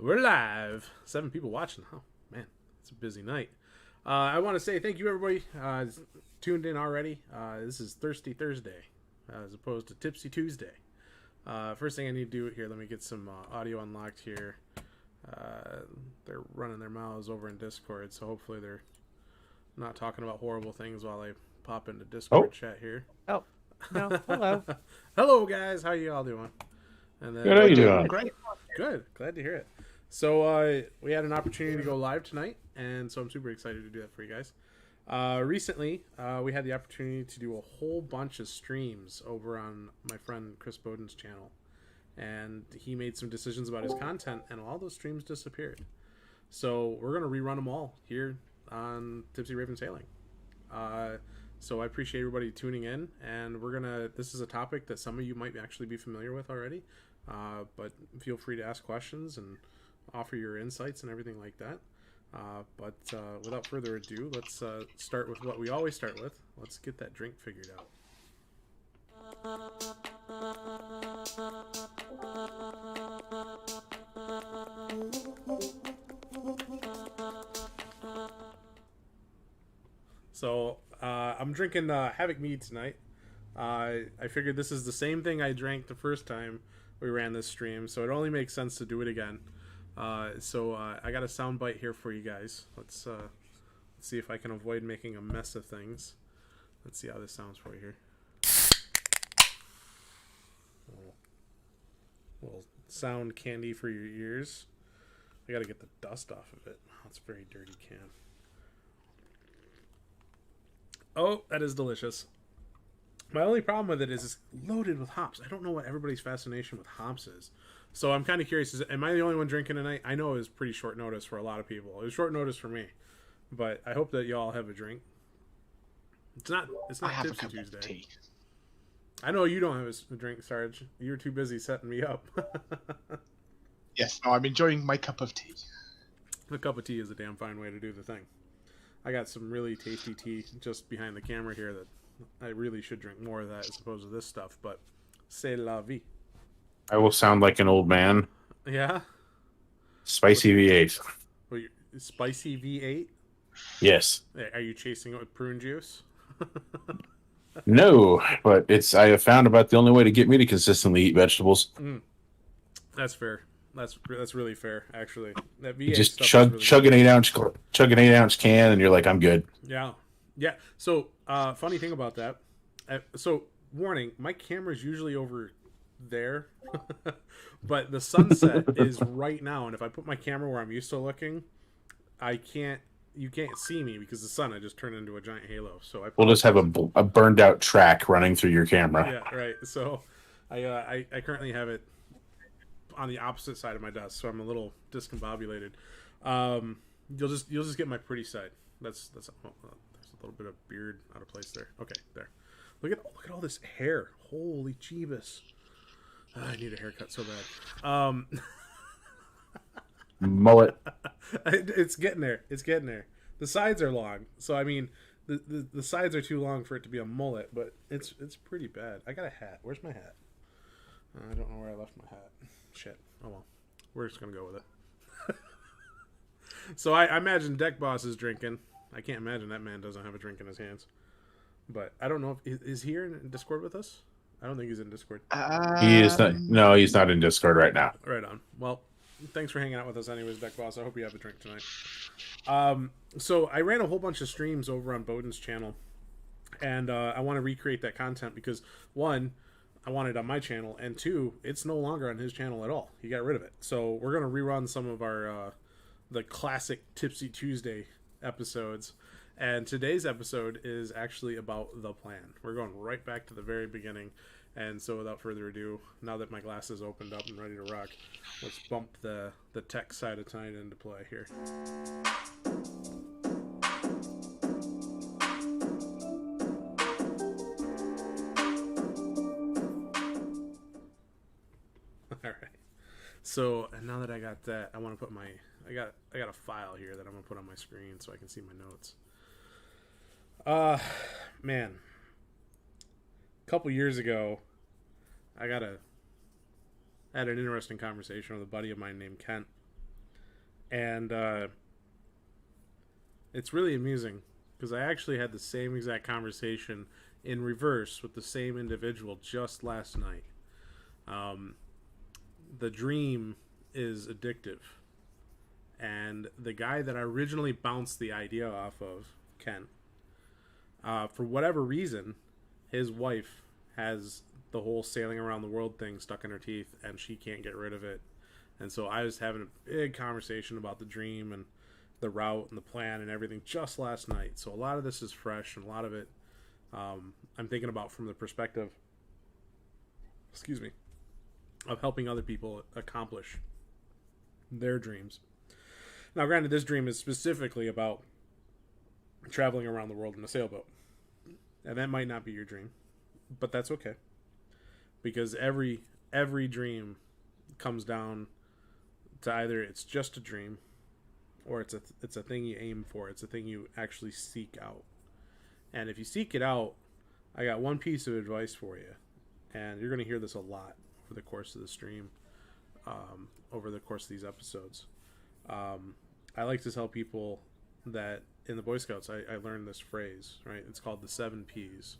We're live. 7 people watching. Oh, man. It's a busy night. I want to say thank you, everybody. Tuned in already. This is Thirsty Thursday as opposed to Tipsy Tuesday. First thing I need to do here, let me get some audio unlocked here. They're running their mouths over in Discord, so hopefully they're not talking about horrible things while I pop into Discord chat here. Oh, no. Hello. Hello, guys. How you all doing? And then, good. How you doing? Great. Good. Glad to hear it. So we had an opportunity to go live tonight, and so I'm super excited to do that for you guys. Recently, we had the opportunity to do a whole bunch of streams over on my friend Chris Bowden's channel, and he made some decisions about his content, and all those streams disappeared. So we're going to rerun them all here on Tipsy Raven Sailing. So I appreciate everybody tuning in, and this is a topic that some of you might actually be familiar with already, but feel free to ask questions and offer your insights and everything like that. But without further ado, let's start with what we always start with. Let's get that drink figured out. So I'm drinking Havoc Mead tonight. I figured this is the same thing I drank the first time we ran this stream, so it only makes sense to do it again. So I got a sound bite here for you guys. Let's see if I can avoid making a mess of things. Let's see how this sounds for you here. Little sound candy for your ears. I gotta get the dust off of it. Oh, it's a very dirty can. Oh, that is delicious. My only problem with it is it's loaded with hops. I don't know what everybody's fascination with hops is. So I'm kind of curious, am I the only one drinking tonight? I know it was pretty short notice for a lot of people. It was short notice for me. But I hope that y'all have a drink. It's not Tipsy Tuesday. I know you don't have a drink, Sarge. You're too busy setting me up. Yes, no, I'm enjoying my cup of tea. A cup of tea is a damn fine way to do the thing. I got some really tasty tea just behind the camera here that I really should drink more of that as opposed to this stuff, but c'est la vie. I will sound like an old man. Yeah? Spicy V8. Wait, spicy V8? Yes. Are you chasing it with prune juice? No, but I have found about the only way to get me to consistently eat vegetables. That's fair. That's really fair, actually. That V8 you just stuff chug an 8-ounce can, and you're like, I'm good. Yeah. So, funny thing about that. So, warning, my camera's usually over there, but the sunset is right now, and if I put my camera where I'm used to looking, you can't see me because the sun, I just turned into a giant halo. So we'll just have a burned out track running through your camera. Yeah, right. So I currently have it on the opposite side of my desk, so I'm a little discombobulated. You'll just get my pretty side. That's there's a little bit of beard out of place there. Okay, there. Look at all this hair. Holy Jeebus. I need a haircut so bad. Mullet. It's getting there. The sides are long, so I mean, the sides are too long for it to be a mullet, but it's pretty bad. I got a hat. Where's my hat? I don't know where I left my hat. Shit. Oh well. We're just gonna go with it. So I imagine Deck Boss is drinking. I can't imagine that man doesn't have a drink in his hands. But I don't know if is he here in Discord with us? I don't think he's in Discord. He is not. No, he's not in Discord right now. Right on. Well, thanks for hanging out with us anyways, Deck Boss. I hope you have a drink tonight. So I ran a whole bunch of streams over on Bowden's channel, and I want to recreate that content because, one, I want it on my channel, and two, it's no longer on his channel at all. He got rid of it. So we're going to rerun some of our the classic Tipsy Tuesday episodes, and today's episode is actually about the plan. We're going right back to the very beginning. And so without further ado, now that my glass is opened up and ready to rock, let's bump the tech side of tonight into play here. All right. So and now that I got that, I want to put I got a file here that I'm gonna put on my screen so I can see my notes. Man. A couple years ago, I had an interesting conversation with a buddy of mine named Kent, And it's really amusing because I actually had the same exact conversation in reverse with the same individual just last night. The dream is addictive. And the guy that I originally bounced the idea off of, Ken, for whatever reason, his wife has the whole sailing around the world thing stuck in her teeth, and she can't get rid of it. And so I was having a big conversation about the dream and the route and the plan and everything just last night. So a lot of this is fresh, and a lot of it I'm thinking about from the perspective, excuse me, of helping other people accomplish their dreams. Now, granted, this dream is specifically about traveling around the world in a sailboat. And that might not be your dream, but that's okay. Because every dream comes down to either it's just a dream or it's a thing you aim for. It's a thing you actually seek out. And if you seek it out, I got one piece of advice for you. And you're going to hear this a lot over the course of the stream, over the course of these episodes. I like to tell people that in the Boy Scouts, I learned this phrase, right? It's called the 7 Ps.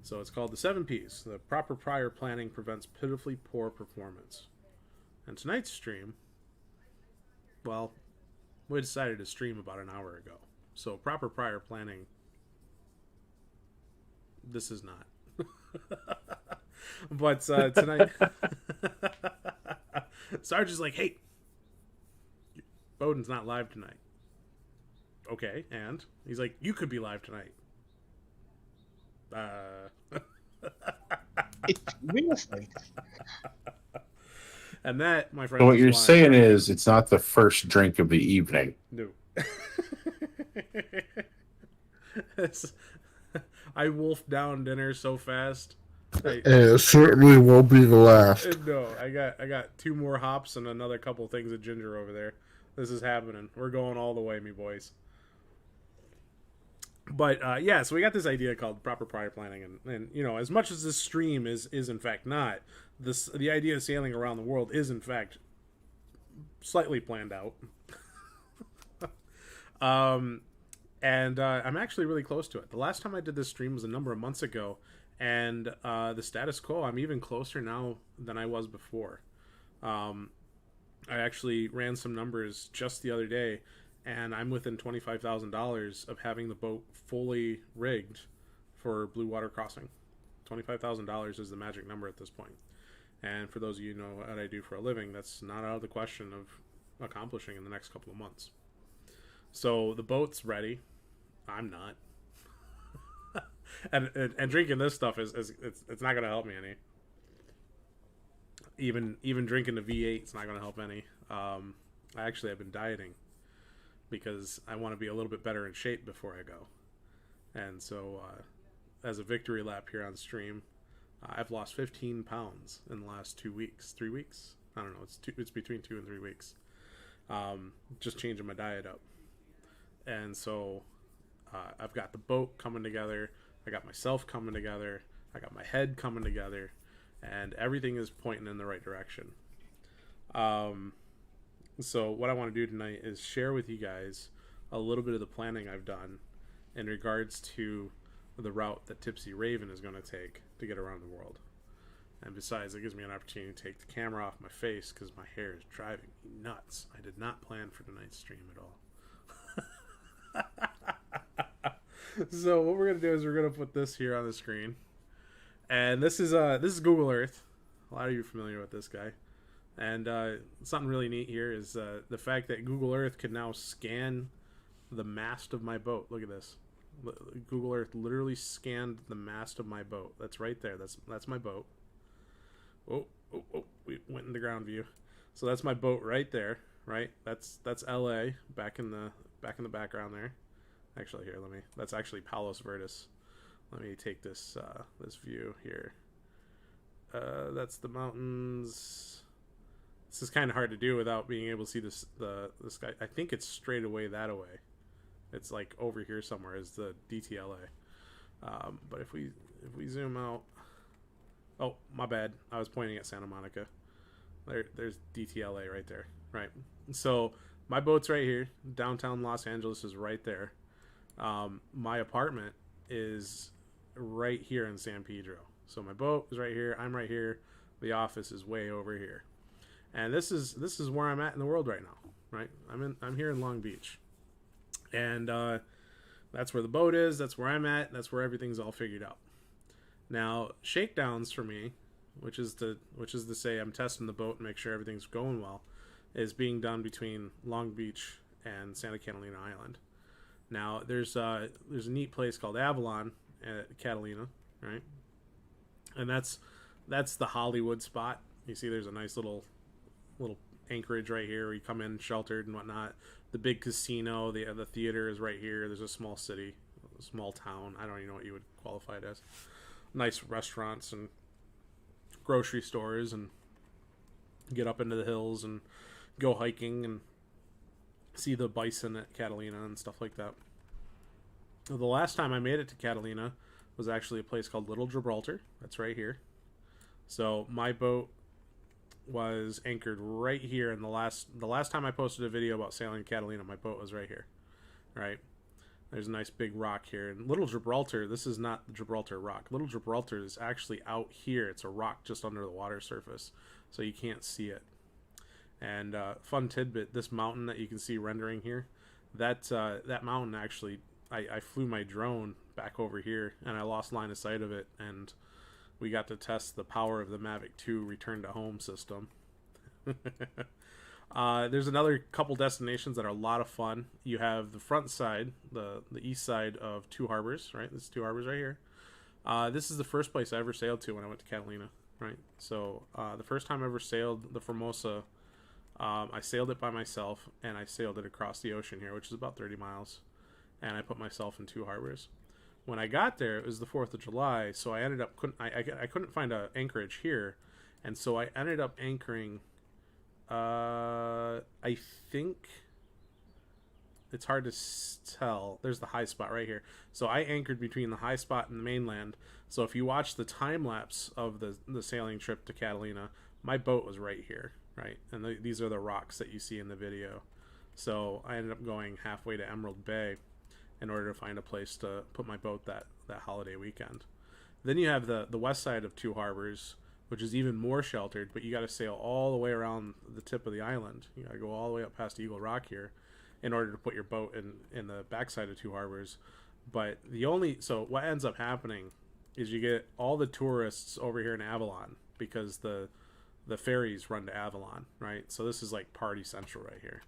So it's called the 7 Ps. The proper prior planning prevents pitifully poor performance. And tonight's stream, well, we decided to stream about an hour ago. So proper prior planning, this is not. But tonight, Sarge is like, hey, Bowden's not live tonight. Okay, and he's like, you could be live tonight. It's real estate. And that, my friend. So what you're saying is it's not the first drink of the evening. No. I wolfed down dinner so fast. It certainly won't be the last. No, I got 2 more hops and another couple things of ginger over there. This is happening. We're going all the way, me boys. But yeah, so we got this idea called proper prior planning, and you know, as much as this stream is in fact not the idea of sailing around the world is in fact slightly planned out. And I'm actually really close to it. The last time I did this stream was a number of months ago, and the status quo, I'm even closer now than I was before. I actually ran some numbers just the other day, and I'm within $25,000 of having the boat fully rigged for blue water crossing. $25,000 is the magic number at this point. And for those of you who know what I do for a living, that's not out of the question of accomplishing in the next couple of months. So the boat's ready. I'm not. and drinking this stuff is it's not going to help me any. Even drinking the V8 is not going to help any. I've been dieting because I want to be a little bit better in shape before I go. And so as a victory lap here on stream, I've lost 15 pounds in the last 2 weeks, 3 weeks. I don't know. It's between 2 and 3 weeks. Just changing my diet up. And so I've got the boat coming together. I got myself coming together. I got my head coming together. And everything is pointing in the right direction. So what I want to do tonight is share with you guys a little bit of the planning I've done in regards to the route that Tipsy Raven is going to take to get around the world. And besides, it gives me an opportunity to take the camera off my face because my hair is driving me nuts. I did not plan for tonight's stream at all. So what we're going to do is we're going to put this here on the screen. And this is Google Earth. A lot of you are familiar with this guy. And something really neat here is the fact that Google Earth can now scan the mast of my boat. Look at this. Google Earth literally scanned the mast of my boat. That's right there. That's my boat. Oh, we went into ground view. So that's my boat right there, right? That's LA back in the background there. Actually, here, that's actually Palos Verdes. Let me take this this view here. That's the mountains. This is kind of hard to do without being able to see the sky. I think it's straight away that way. It's like over here somewhere is the DTLA. But if we zoom out, oh my bad, I was pointing at Santa Monica. There's DTLA right there, right? So my boat's right here. Downtown Los Angeles is right there. My apartment is right here in San Pedro. So my boat is right here. I'm right here. The office is way over here. And this is where I'm at in the world right now. Right? I'm here in Long Beach. And that's where the boat is. That's where I'm at. That's where everything's all figured out. Now, shakedowns for me, which is to say I'm testing the boat and make sure everything's going well, is being done between Long Beach and Santa Catalina Island. Now, there's a neat place called Avalon at Catalina, right? And that's the Hollywood spot. You see, there's a nice little anchorage right here where you come in sheltered and whatnot. The big casino, the theater is right here. There's a small city, a small town. I don't even know what you would qualify it as. Nice restaurants and grocery stores, and get up into the hills and go hiking and see the bison at Catalina and stuff like that. The last time I made it to Catalina was actually a place called Little Gibraltar. That's right here. So my boat was anchored right here, and the last time I posted a video about sailing Catalina, my boat was right here. Right? There's a nice big rock here. And Little Gibraltar, this is not the Gibraltar rock. Little Gibraltar is actually out here. It's a rock just under the water surface, so you can't see it. And fun tidbit, this mountain that you can see rendering here, that mountain actually, I flew my drone back over here, and I lost line of sight of it, and we got to test the power of the Mavic 2 return to home system. There's another couple destinations that are a lot of fun. You have the front side, the east side of Two Harbors, right? This is Two Harbors right here. This is the first place I ever sailed to when I went to Catalina, right? So the first time I ever sailed the Formosa, I sailed it by myself, and I sailed it across the ocean here, which is about 30 miles, and I put myself in Two Harbors. When I got there, it was the 4th of July, so I ended up I couldn't find an anchorage here, and so I ended up anchoring. I think it's hard to tell. There's the high spot right here. So I anchored between the high spot and the mainland. So if you watch the time lapse of the sailing trip to Catalina, my boat was right here, right? And these are the rocks that you see in the video. So I ended up going halfway to Emerald Bay in order to find a place to put my boat that holiday weekend. Then you have the west side of Two Harbors, which is even more sheltered, but you got to sail all the way around the tip of the island. You got to go all the way up past Eagle Rock here in order to put your boat in the backside of Two Harbors. But so what ends up happening is you get all the tourists over here in Avalon, because the ferries run to Avalon, right? So this is like party central right here.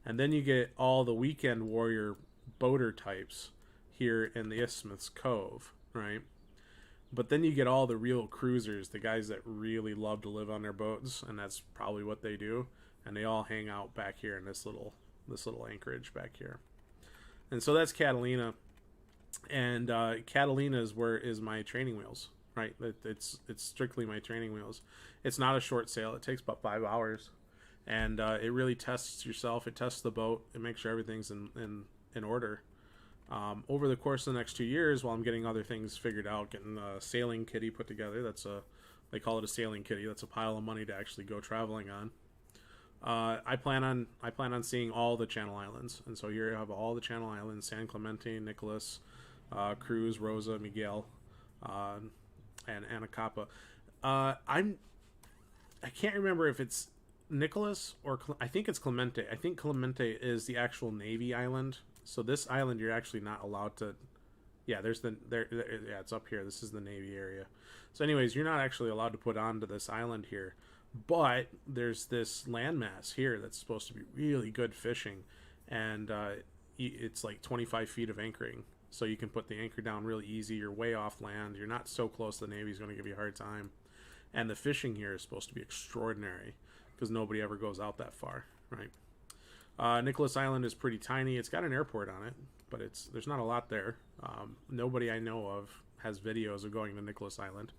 And then you get all the weekend warrior boater types here in the Isthmus Cove, right? But then you get all the real cruisers, the guys that really love to live on their boats, and that's probably what they do. And they all hang out back here in this little anchorage back here. And so that's Catalina. And Catalina is my training wheels, right? It's strictly my training wheels. It's not a short sail. It takes about 5 hours. And it really tests yourself. It tests the boat. It makes sure everything's in order. Over the course of the next 2 years, while I'm getting other things figured out, getting a sailing kitty put together, they call it a sailing kitty. That's a pile of money to actually go traveling on. I plan on seeing all the Channel Islands, and so here you have all the Channel Islands: San Clemente, Nicholas, Cruz, Rosa, Miguel, and Anacapa. I can't remember if it's Nicholas or I think it's Clemente. I think Clemente is the actual Navy island. So this island you're actually not allowed to. Yeah, yeah, it's up here. This is the Navy area. So anyways, you're not actually allowed to put onto this island here. But there's this landmass here that's supposed to be really good fishing, and it's like 25 feet of anchoring. So you can put the anchor down really easy. You're way off land. You're not so close the Navy's going to give you a hard time. And the fishing here is supposed to be extraordinary because nobody ever goes out that far, right? Nicholas Island is pretty tiny. It's got an airport on it, but there's not a lot there. Nobody I know of has videos of going to Nicholas Island,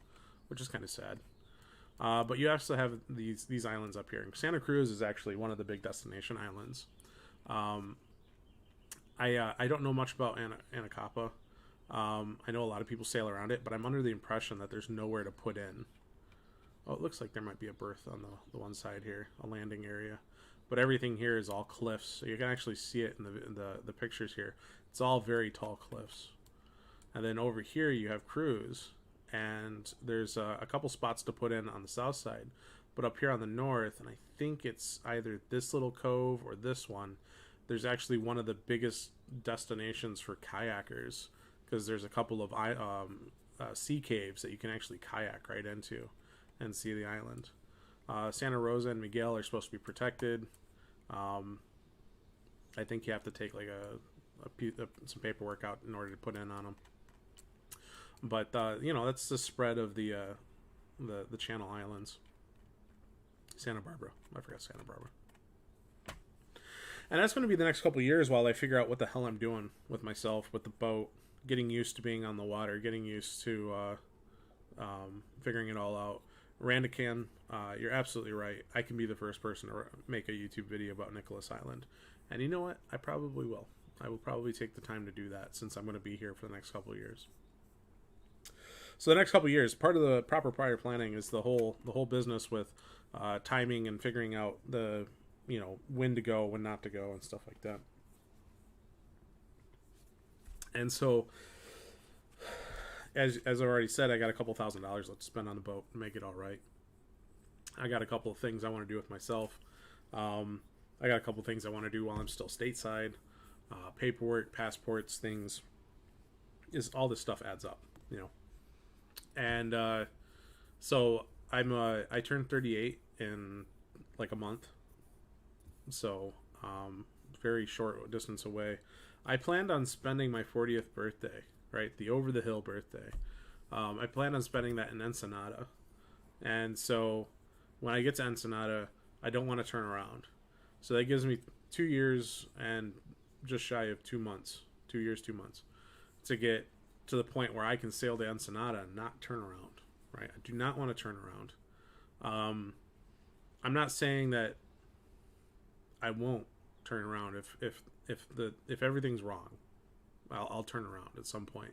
which is kind of sad. But you also have these islands up here. Santa Cruz is actually one of the big destination islands. I don't know much about Anacapa. I know a lot of people sail around it, but I'm under the impression that there's nowhere to put in. Oh, it looks like there might be a berth on the one side here, a landing area. but everything here is all cliffs. So you can actually see it in the pictures here. It's all very tall cliffs. And then over here you have cruise, and there's a couple spots to put in on the south side. But up here on the north, and I think it's either this little cove or this one, there's actually one of the biggest destinations for kayakers, because there's a couple of sea caves that you can actually kayak right into and see the island. Santa Rosa and Miguel are supposed to be protected. I think you have to take like some paperwork out in order to put in on them. But that's the spread of the Channel Islands. Santa Barbara. I forgot Santa Barbara. And that's going to be the next couple of years while I figure out what the hell I'm doing with myself, with the boat, getting used to being on the water, getting used to figuring it all out. Randican, you're absolutely right. I can be the first person to make a YouTube video about Nicholas Island. And you know what? I probably will. I will probably take the time to do that since I'm going to be here for the next couple of years. So the next couple of years, part of the proper prior planning is the whole business with timing and figuring out the when to go, when not to go, and stuff like that. And so, as I've already said, I got a couple $1,000 left to spend on the boat and make it all right. I got a couple of things I want to do with myself. I got a couple of things I want to do while I'm still stateside. Paperwork, passports, things. All this stuff adds up, And so I turned 38 in like a month. So very short distance away. I planned on spending my 40th birthday, right? The over the hill birthday. I planned on spending that in Ensenada. And so when I get to Ensenada, I don't want to turn around. So that gives me 2 years and just shy of 2 months. 2 years, 2 months. To get to the point where I can sail to Ensenada and not turn around, right? I do not want to turn around. I'm not saying that I won't turn around if everything's wrong. I'll turn around at some point,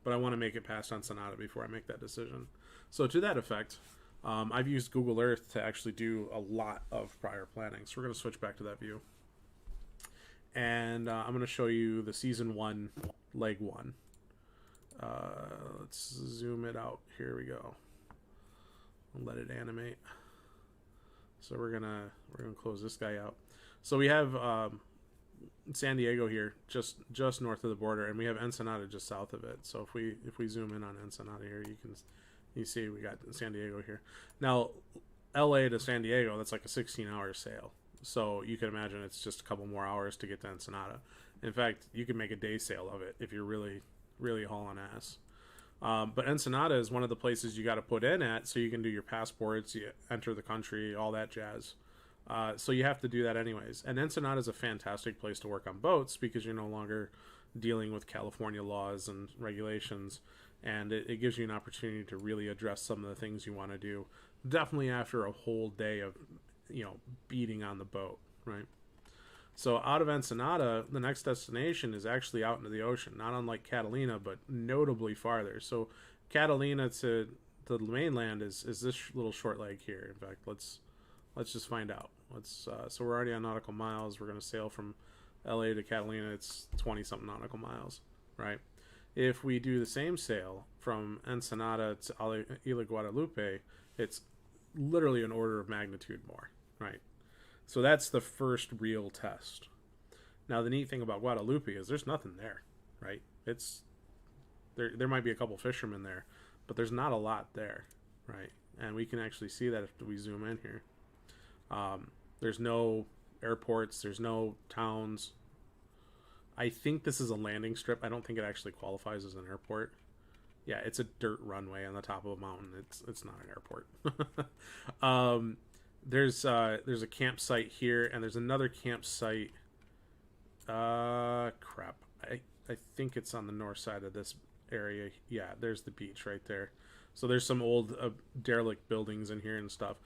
but I want to make it past Ensenada before I make that decision. So to that effect, I've used Google Earth to actually do a lot of prior planning. So we're going to switch back to that view, and I'm going to show you the season 1, leg 1. Let's zoom it out. Here we go. I'll let it animate. So we're gonna close this guy out. So we have San Diego here, just north of the border, and we have Ensenada just south of it. So if we zoom in on Ensenada here, you see we got San Diego here. Now, LA to San Diego, that's like a 16-hour sail. So you can imagine it's just a couple more hours to get to Ensenada. In fact, you can make a day sail of it if you're really hauling ass. But Ensenada is one of the places you got to put in at so you can do your passports, you enter the country, all that jazz. So you have to do that anyways. And Ensenada is a fantastic place to work on boats because you're no longer dealing with California laws and regulations, and it gives you an opportunity to really address some of the things you want to do. Definitely after a whole day of beating on the boat, right? So out of Ensenada, the next destination is actually out into the ocean, not unlike Catalina, but notably farther. So Catalina to the mainland is this little short leg here. In fact, let's just find out. So we're already on nautical miles. We're going to sail from LA to Catalina. It's 20-something nautical miles, right? If we do the same sail from Ensenada to Isla Guadalupe, it's literally an order of magnitude more, right? So that's the first real test. Now, the neat thing about Guadalupe is there's nothing there, right? There might be a couple fishermen there, but there's not a lot there, right? And we can actually see that if we zoom in here. There's no airports. There's no towns. I think this is a landing strip. I don't think it actually qualifies as an airport. Yeah, it's a dirt runway on the top of a mountain. It's not an airport. There's a campsite here, and there's another campsite. Crap. I think it's on the north side of this area. Yeah, there's the beach right there. So there's some old derelict buildings in here and stuff.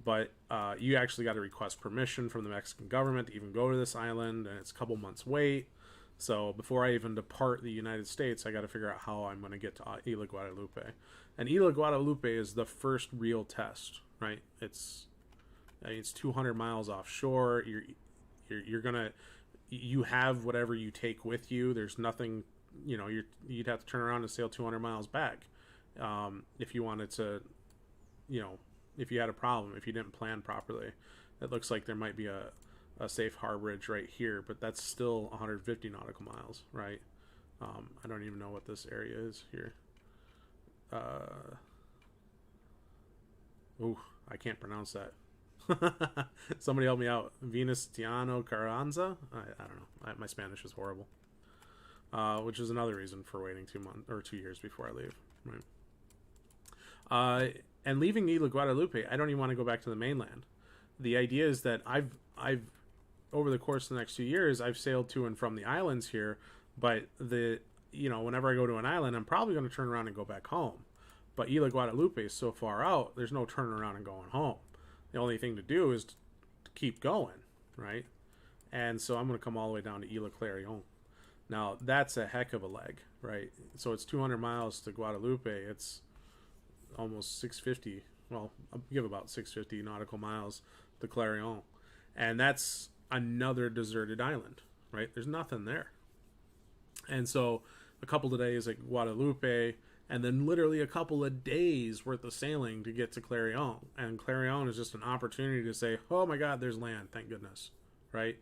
But you actually got to request permission from the Mexican government to even go to this island, and it's a couple months wait. So before I even depart the United States, I got to figure out how I'm going to get to Isla Guadalupe. And Isla Guadalupe is the first real test, right? It's I mean, it's 200 miles offshore. You have whatever you take with you. There's nothing, you'd have to turn around and sail 200 miles back if you wanted to, if you had a problem, if you didn't plan properly. It looks like there might be a safe harborage right here, but that's still 150 nautical miles, right? I don't even know what this area is here. I can't pronounce that. Somebody help me out. Venustiano Carranza? I don't know. My Spanish is horrible. Which is another reason for waiting 2 months or 2 years before I leave. Right. And leaving Isla Guadalupe, I don't even want to go back to the mainland. The idea is that I've over the course of the next 2 years, I've sailed to and from the islands here, but whenever I go to an island, I'm probably going to turn around and go back home. But Isla Guadalupe is so far out, there's no turning around and going home. The only thing to do is to keep going, right? And so I'm going to come all the way down to Isla Clarion. Now, that's a heck of a leg, right? So it's 200 miles to Guadalupe. It's almost 650. Well, I'll give about 650 nautical miles to Clarion. And that's another deserted island, right? There's nothing there. And so a couple of days at Guadalupe, and then literally a couple of days worth of sailing to get to Clarion. And Clarion is just an opportunity to say, oh my God, there's land, thank goodness, right?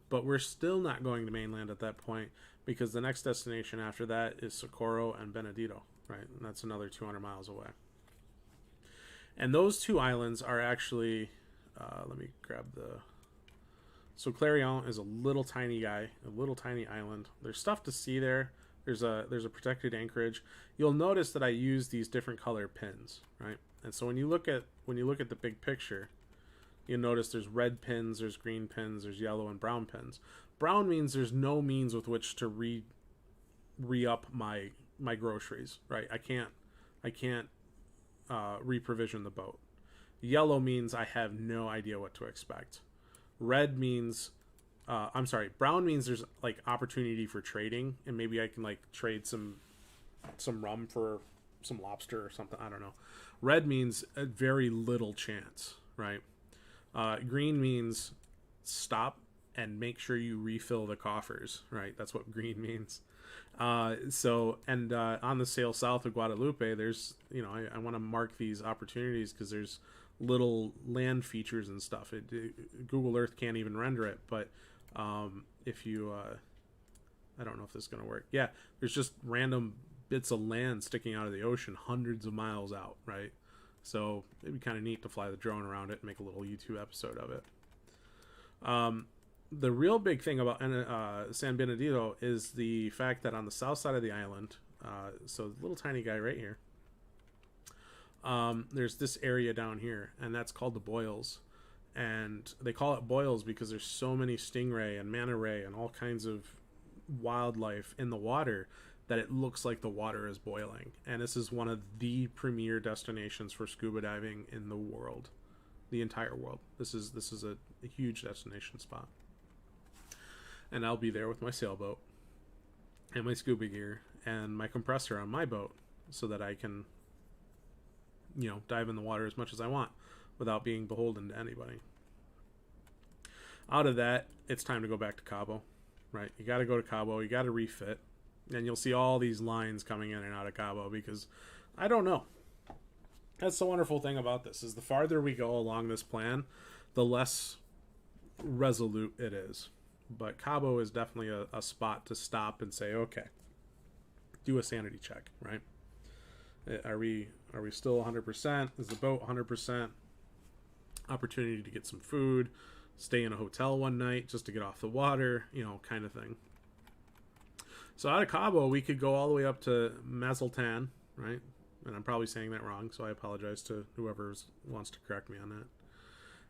But we're still not going to mainland at that point, because the next destination after that is Socorro and Benedito, right? And that's another 200 miles away. And those two islands are actually, let me grab the... So Clarion is a little tiny guy, a little tiny island. There's stuff to see there. There's a protected anchorage. You'll notice that I use these different color pins, right? And so when you look at the big picture, you'll notice there's red pins, there's green pins, there's yellow and brown pins. Brown means there's no means with which to re-up my groceries, right? I can't re-provision the boat. Yellow means I have no idea what to expect. Red means brown means there's like opportunity for trading, and maybe I can like trade some rum for some lobster or something. I don't know. Red means a very little chance, right? Green means stop and make sure you refill the coffers, right? That's what green means. On the sail south of Guadalupe, there's, I want to mark these opportunities because there's little land features and stuff. Google Earth can't even render it, but if you I don't know if this is going to work. Yeah, there's just random bits of land sticking out of the ocean hundreds of miles out, right? So it'd be kind of neat to fly the drone around it and make a little YouTube episode of it. The real big thing about San Benedito is the fact that on the south side of the island, so the little tiny guy right here, there's this area down here, and that's called the Boils. And they call it boils because there's so many stingray and manta ray and all kinds of wildlife in the water that it looks like the water is boiling. And this is one of the premier destinations for scuba diving in the world, the entire world. This is a huge destination spot. And I'll be there with my sailboat and my scuba gear and my compressor on my boat so that I can, dive in the water as much as I want without being beholden to anybody. Out of that, it's time to go back to Cabo, right? You got to go to Cabo, you got to refit, and you'll see all these lines coming in and out of Cabo because I don't know. That's the wonderful thing about this, is the farther we go along this plan, the less resolute it is. But Cabo is definitely a spot to stop and say, okay, do a sanity check, right? Are we still 100%? Is the boat 100%? Opportunity to get some food, stay in a hotel one night just to get off the water, kind of thing. So out of Cabo, we could go all the way up to Mazatlan, right? And I'm probably saying that wrong, so I apologize to whoever wants to correct me on that.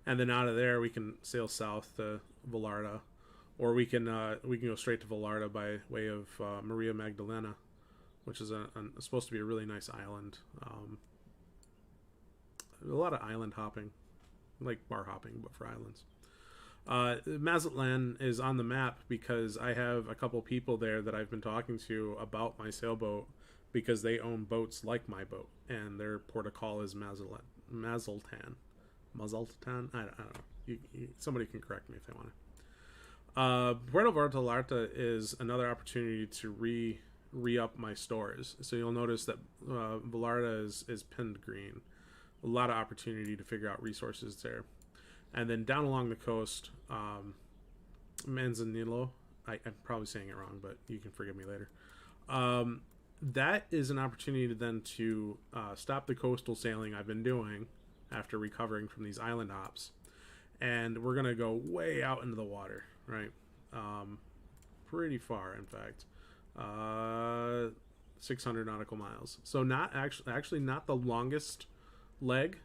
And then out of there, we can sail south to Vallarta, or we can go straight to Vallarta by way of Maria Magdalena, which is supposed to be a really nice island. A lot of island hopping, like bar hopping, but for islands. Mazatlan is on the map because I have a couple people there that I've been talking to about my sailboat because they own boats like my boat, and their port of call is Mazatlan. Mazatlan. I don't know. Somebody can correct me if they want to. Puerto Vallarta is another opportunity to re-up my stores. So you'll notice that Vallarta is pinned green. A lot of opportunity to figure out resources there. And then down along the coast, Manzanillo, I'm probably saying it wrong, but you can forgive me later. That is an opportunity to then to stop the coastal sailing I've been doing after recovering from these island hops. And we're going to go way out into the water, right? Pretty far, in fact. 600 nautical miles. So not actually not the longest leg,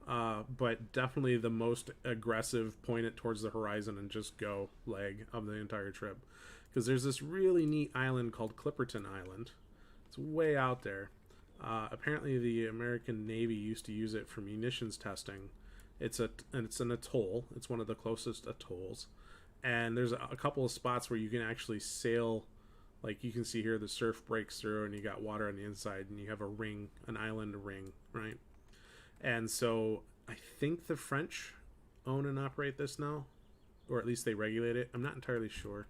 but definitely the most aggressive, point it towards the horizon and just go leg of the entire trip. Because there's this really neat island called Clipperton Island. It's way out there. Apparently the American Navy used to use it for munitions testing. It's an atoll. It's one of the closest atolls. And there's a couple of spots where you can actually sail. Like you can see here, the surf breaks through and you got water on the inside and you have a ring, an island ring, right? And so I think the French own and operate this now, or at least they regulate it. I'm not entirely sure.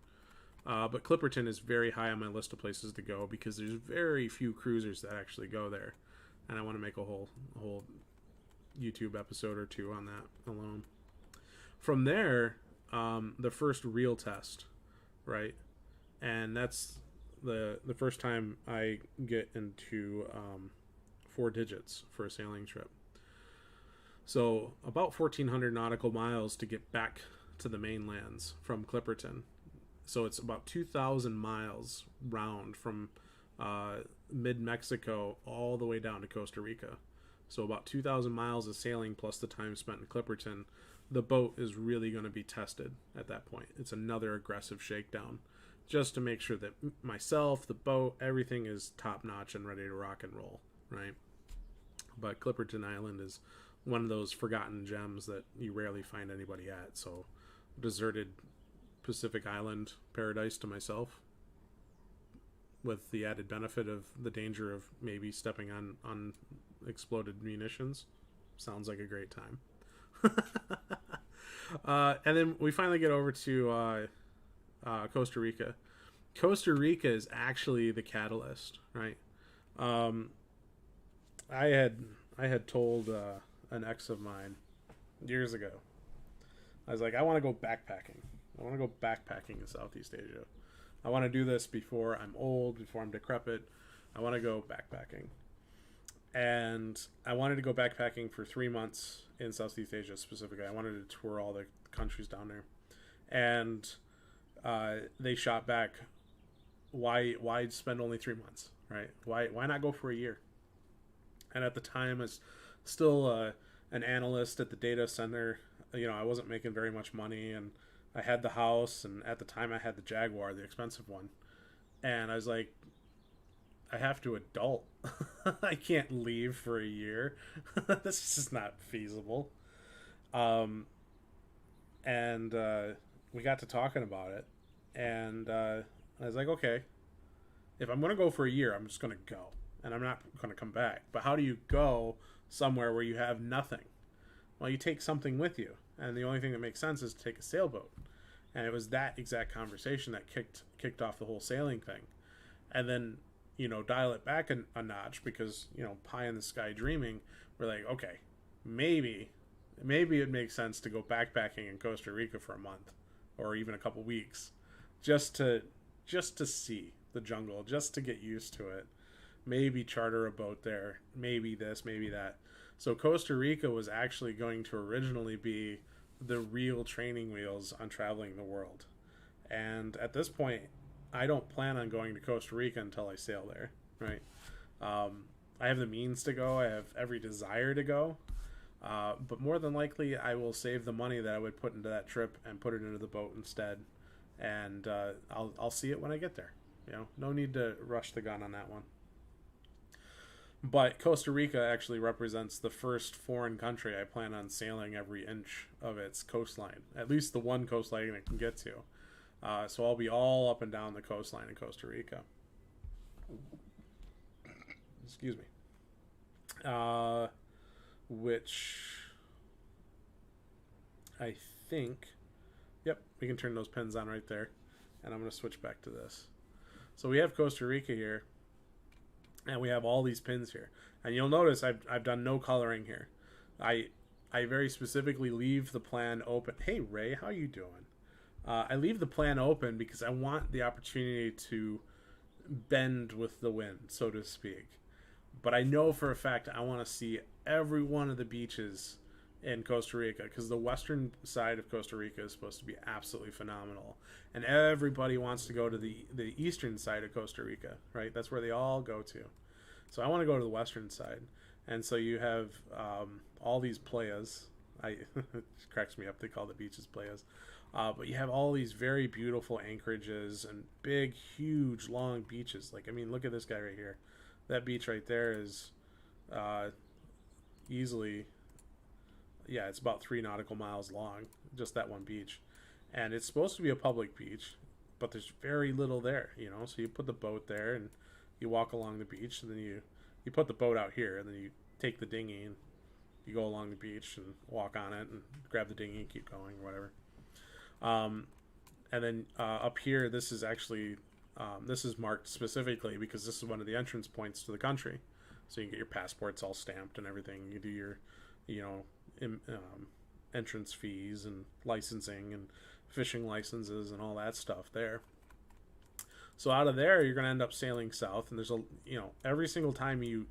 But Clipperton is very high on my list of places to go because there's very few cruisers that actually go there. And I want to make a whole YouTube episode or two on that alone. From there, the first real test, right? And that's the first time I get into 4 digits for a sailing trip. So about 1,400 nautical miles to get back to the mainlands from Clipperton. So it's about 2,000 miles round from mid-Mexico all the way down to Costa Rica. So about 2,000 miles of sailing plus the time spent in Clipperton. The boat is really going to be tested at that point. It's another aggressive shakedown just to make sure that myself, the boat, everything is top-notch and ready to rock and roll, right? But Clipperton Island is one of those forgotten gems that you rarely find anybody at. So deserted Pacific Island paradise to myself, with the added benefit of the danger of maybe stepping on exploded munitions. Sounds like a great time. And then we finally get over to Costa Rica. Costa Rica is actually the catalyst, right? I had told an ex of mine years ago. I was like, I want to go backpacking. I want to go backpacking in Southeast Asia. I want to do this before I'm old, before I'm decrepit. I want to go backpacking. And I wanted to go backpacking for 3 months in Southeast Asia specifically. I wanted to tour all the countries down there. And they shot back, why spend only 3 months, right? Why not go for a year? And at the time, as still an analyst at the data center, I wasn't making very much money, and I had the house, and at the time I had the Jaguar, the expensive one. And I was like, I have to adult. I can't leave for a year. This is just not feasible. And we got to talking about it. And I was like, okay, if I'm going to go for a year, I'm just going to go. And I'm not going to come back. But how do you go somewhere where you have nothing? Well, you take something with you. And the only thing that makes sense is to take a sailboat. And it was that exact conversation that kicked off the whole sailing thing. And then, dial it back a notch because, pie in the sky dreaming. We're like, okay, maybe it makes sense to go backpacking in Costa Rica for a month or even a couple weeks just to see the jungle, just to get used to it. Maybe charter a boat there, maybe this, maybe that. So Costa Rica was actually going to originally be the real training wheels on traveling the world. And at this point, I don't plan on going to Costa Rica until I sail there, right? I have the means to go. I have every desire to go. But more than likely, I will save the money that I would put into that trip and put it into the boat instead. And I'll see it when I get there. No need to rush the gun on that one. But Costa Rica actually represents the first foreign country I plan on sailing every inch of its coastline. At least the one coastline it can get to. So I'll be all up and down the coastline in Costa Rica. Excuse me. Which I think, yep, we can turn those pins on right there. And I'm going to switch back to this. So we have Costa Rica here, and we have all these pins here. And you'll notice I've done no coloring here. I very specifically leave the plan open. Hey, Ray, how you doing? I leave the plan open because I want the opportunity to bend with the wind, so to speak. But I know for a fact I want to see every one of the beaches in Costa Rica, because the western side of Costa Rica is supposed to be absolutely phenomenal, and everybody wants to go to the eastern side of Costa Rica, right? That's where they all go to. So I want to go to the western side, and so you have all these playas. It cracks me up, they call the beaches playas, but you have all these very beautiful anchorages and big, huge, long beaches. Like, I mean, look at this guy right here. That beach right there is easily, yeah, it's about 3 nautical miles long, just that one beach. And it's supposed to be a public beach, but there's very little there, you know. So you put the boat there and you walk along the beach, and then you put the boat out here, and then you take the dinghy and you go along the beach and walk on it and grab the dinghy and keep going or whatever. And then up here, this is actually this is marked specifically because this is one of the entrance points to the country. So you can get your passports all stamped and everything. You do your, you know, entrance fees and licensing and fishing licenses and all that stuff there. So out of there, you're going to end up sailing south, and there's a, you know, every single time you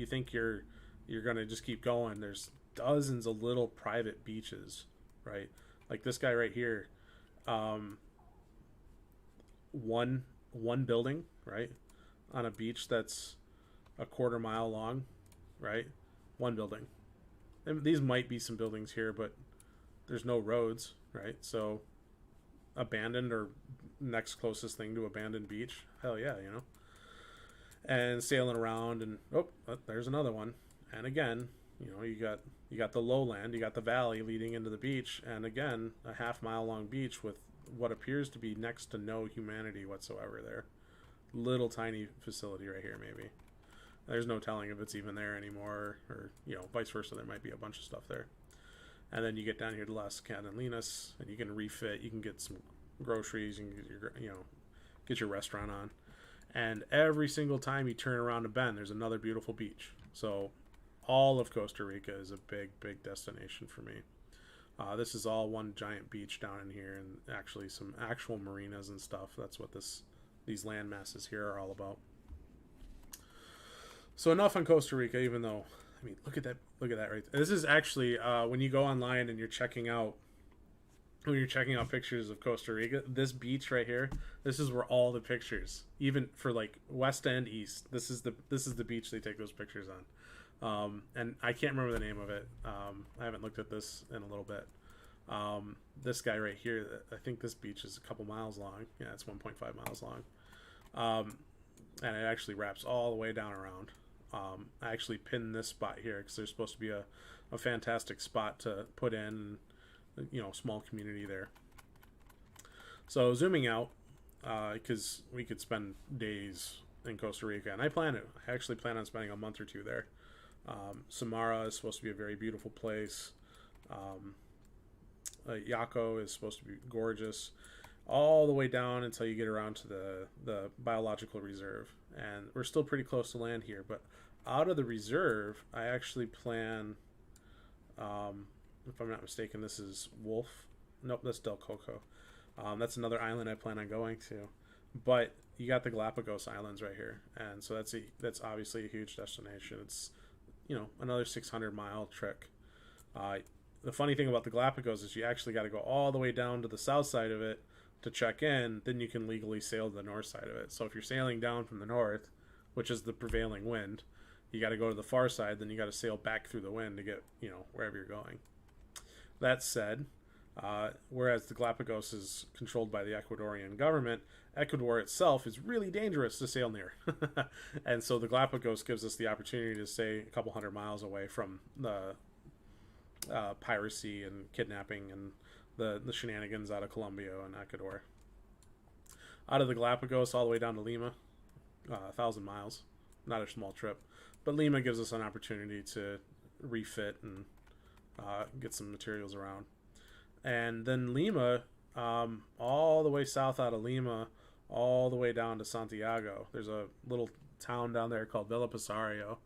think you're going to just keep going, there's dozens of little private beaches, right? Like this guy right here, one building, right, on a beach that's a quarter mile long, right? One building. And these might be some buildings here, but there's no roads, right? So abandoned, or next closest thing to abandoned beach, hell yeah, you know. And sailing around, and there's another one. And again, you know, you got the lowland, you got the valley leading into the beach, and again, a half-mile long beach with what appears to be next to no humanity whatsoever there. Little tiny facility right here, maybe. There's no telling if it's even there anymore, or, you know, vice versa. There might be a bunch of stuff there. And then you get down here to Las Catalinas, and you can refit. You can get some groceries, and get your restaurant on. And every single time you turn around a bend, there's another beautiful beach. So all of Costa Rica is a big, big destination for me. This is all one giant beach down in here, and actually some actual marinas and stuff. That's what these land masses here are all about. So enough on Costa Rica, even though, I mean, look at that right there. This is actually, when you go online and you're checking out pictures of Costa Rica, this beach right here, this is where all the pictures, even for like west and east, this is the beach they take those pictures on. And I can't remember the name of it. I haven't looked at this in a little bit. This guy right here, I think this beach is a couple miles long. Yeah, it's 1.5 miles long. And it actually wraps all the way down around. I actually pinned this spot here because there's supposed to be a fantastic spot to put in, you know, small community there. So zooming out, because we could spend days in Costa Rica, and I actually plan on spending a month or two there. Samara is supposed to be a very beautiful place. Yaco is supposed to be gorgeous, all the way down until you get around to the biological reserve, and we're still pretty close to land here. But out of the reserve, I actually plan, if I'm not mistaken, this is Wolf. Nope, that's Del Coco. That's another island I plan on going to. But you got the Galapagos Islands right here, and so that's obviously a huge destination. It's, you know, another 600-mile trek. The funny thing about the Galapagos is you actually got to go all the way down to the south side of it to check in. Then you can legally sail to the north side of it. So if you're sailing down from the north, which is the prevailing wind, you got to go to the far side. Then you got to sail back through the wind to get, you know, wherever you're going. That said, whereas the Galapagos is controlled by the Ecuadorian government, Ecuador itself is really dangerous to sail near. And so the Galapagos gives us the opportunity to stay a couple hundred miles away from the piracy and kidnapping and the shenanigans out of Colombia and Ecuador. Out of the Galapagos all the way down to Lima, 1,000 miles. Not a small trip. But Lima gives us an opportunity to refit and get some materials around. And then Lima, all the way south out of Lima, all the way down to Santiago. There's a little town down there called Villa Pasario.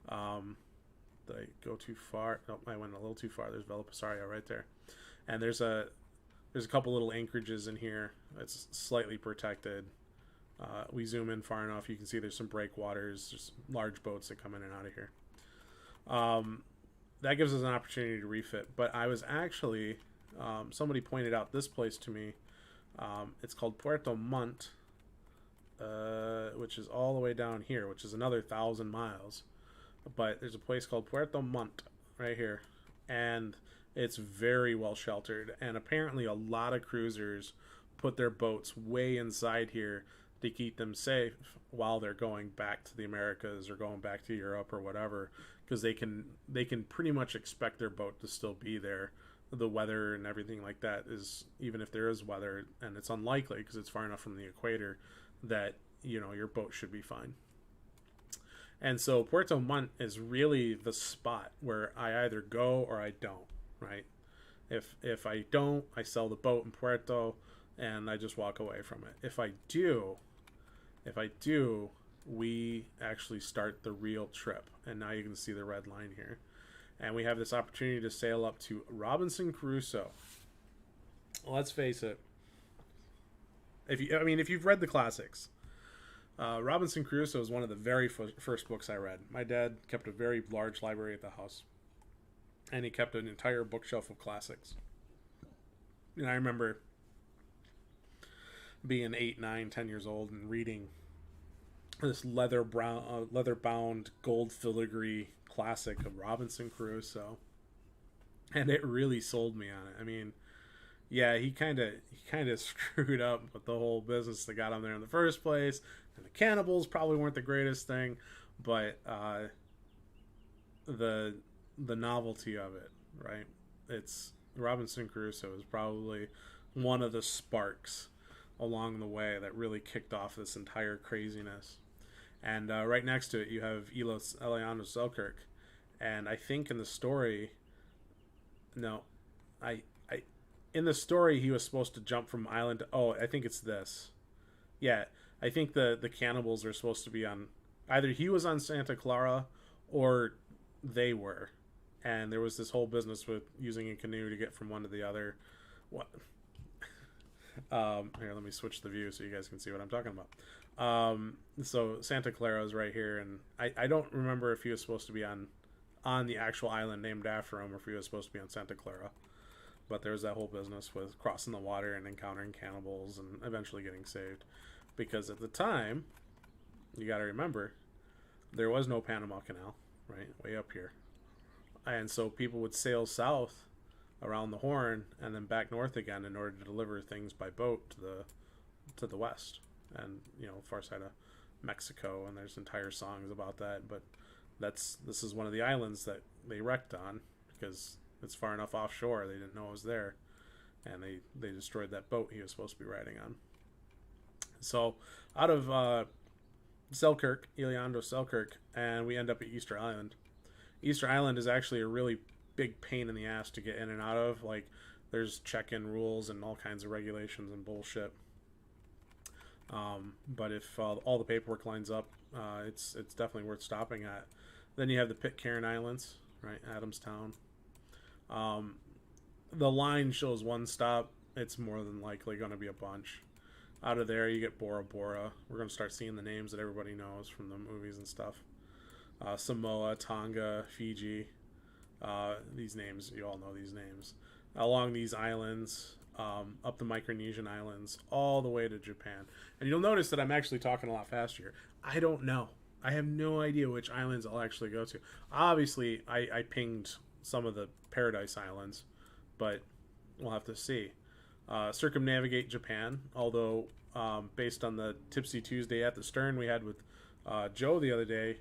Did I go too far? Nope, I went a little too far. There's Villa Pasario right there. And there's a couple little anchorages in here. It's slightly protected. We zoom in far enough, you can see there's some breakwaters, just large boats that come in and out of here. That gives us an opportunity to refit. But I was actually, somebody pointed out this place to me. It's called Puerto Montt, which is all the way down here, which is another 1,000 miles. But there's a place called Puerto Montt right here, and it's very well sheltered. And apparently a lot of cruisers put their boats way inside here to keep them safe while they're going back to the Americas or going back to Europe or whatever, because they can pretty much expect their boat to still be there. The weather and everything like that is, even if there is weather, and it's unlikely because it's far enough from the equator, that your boat should be fine. And so Puerto Montt is really the spot where I either go or I don't, right? If I don't, I sell the boat in Puerto and I just walk away from it. If I do, we actually start the real trip. And now you can see the red line here. And we have this opportunity to sail up to Robinson Crusoe. Let's face it. If you've read the classics, Robinson Crusoe is one of the very first books I read. My dad kept a very large library at the house, and he kept an entire bookshelf of classics. And I remember being 8, 9, 10 years old and reading this leather-bound gold filigree classic of Robinson Crusoe, and it really sold me on it. I mean, yeah, he kind of screwed up with the whole business that got him there in the first place, and the cannibals probably weren't the greatest thing, but the novelty of it, right? It's Robinson Crusoe is probably one of the sparks along the way that really kicked off this entire craziness. And right next to it, you have Eliano Selkirk, and I think in the story, in the story he was supposed to jump from island to, I think it's this. Yeah, I think the cannibals are supposed to be on, either he was on Santa Clara or they were, and there was this whole business with using a canoe to get from one to the other. What? Here, let me switch the view so you guys can see what I'm talking about. So Santa Clara is right here, and I don't remember if he was supposed to be on the actual island named after him or if he was supposed to be on Santa Clara. But there's that whole business with crossing the water and encountering cannibals and eventually getting saved. Because at the time, you got to remember, there was no Panama Canal, right? Way up here. And so people would sail south around the Horn and then back north again in order to deliver things by boat to the west. And, far side of Mexico, and there's entire songs about that. But this is one of the islands that they wrecked on because it's far enough offshore they didn't know it was there, and they destroyed that boat he was supposed to be riding on. So out of Selkirk, Eliando Selkirk, and we end up at Easter Island. Easter Island is actually a really big pain in the ass to get in and out of. Like, there's check-in rules and all kinds of regulations and bullshit. But if all the paperwork lines up, it's definitely worth stopping at. Then you have the Pitcairn Islands, right? Adamstown. The line shows one stop. It's more than likely going to be a bunch. Out of there, you get Bora Bora. We're going to start seeing the names that everybody knows from the movies and stuff. Samoa, Tonga, Fiji. These names, you all know these names. Along these islands, up the Micronesian islands, all the way to Japan. And you'll notice that I'm actually talking a lot faster here. I don't know. I have no idea which islands I'll actually go to. Obviously, I pinged some of the Paradise Islands, but we'll have to see. Circumnavigate Japan, although based on the Tipsy Tuesday at the Stern we had with Joe the other day,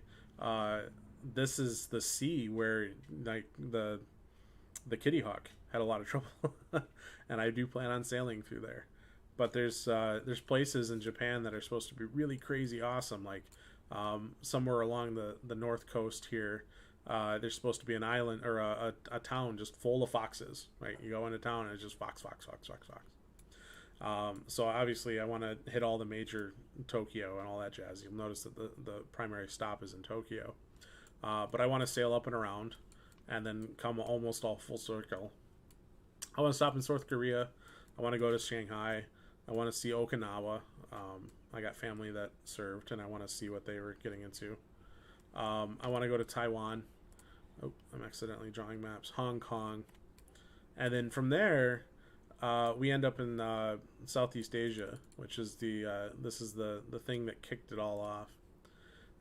this is the sea where like the Kitty Hawk had a lot of trouble, and I do plan on sailing through there. But there's places in Japan that are supposed to be really crazy awesome, like somewhere along the north coast here. there's supposed to be an island or a town just full of foxes, right? You go into town and it's just fox, fox, fox, fox, fox. So obviously I want to hit all the major Tokyo and all that jazz. You'll notice that the primary stop is in Tokyo. But I want to sail up and around and then come almost all full circle. I want to stop in South Korea. I want to go to Shanghai. I want to see Okinawa. I got family that served, and I want to see what they were getting into. I want to go to Taiwan. Oh, I'm accidentally drawing maps. Hong Kong. And then from there, we end up in Southeast Asia, which is this is the thing that kicked it all off.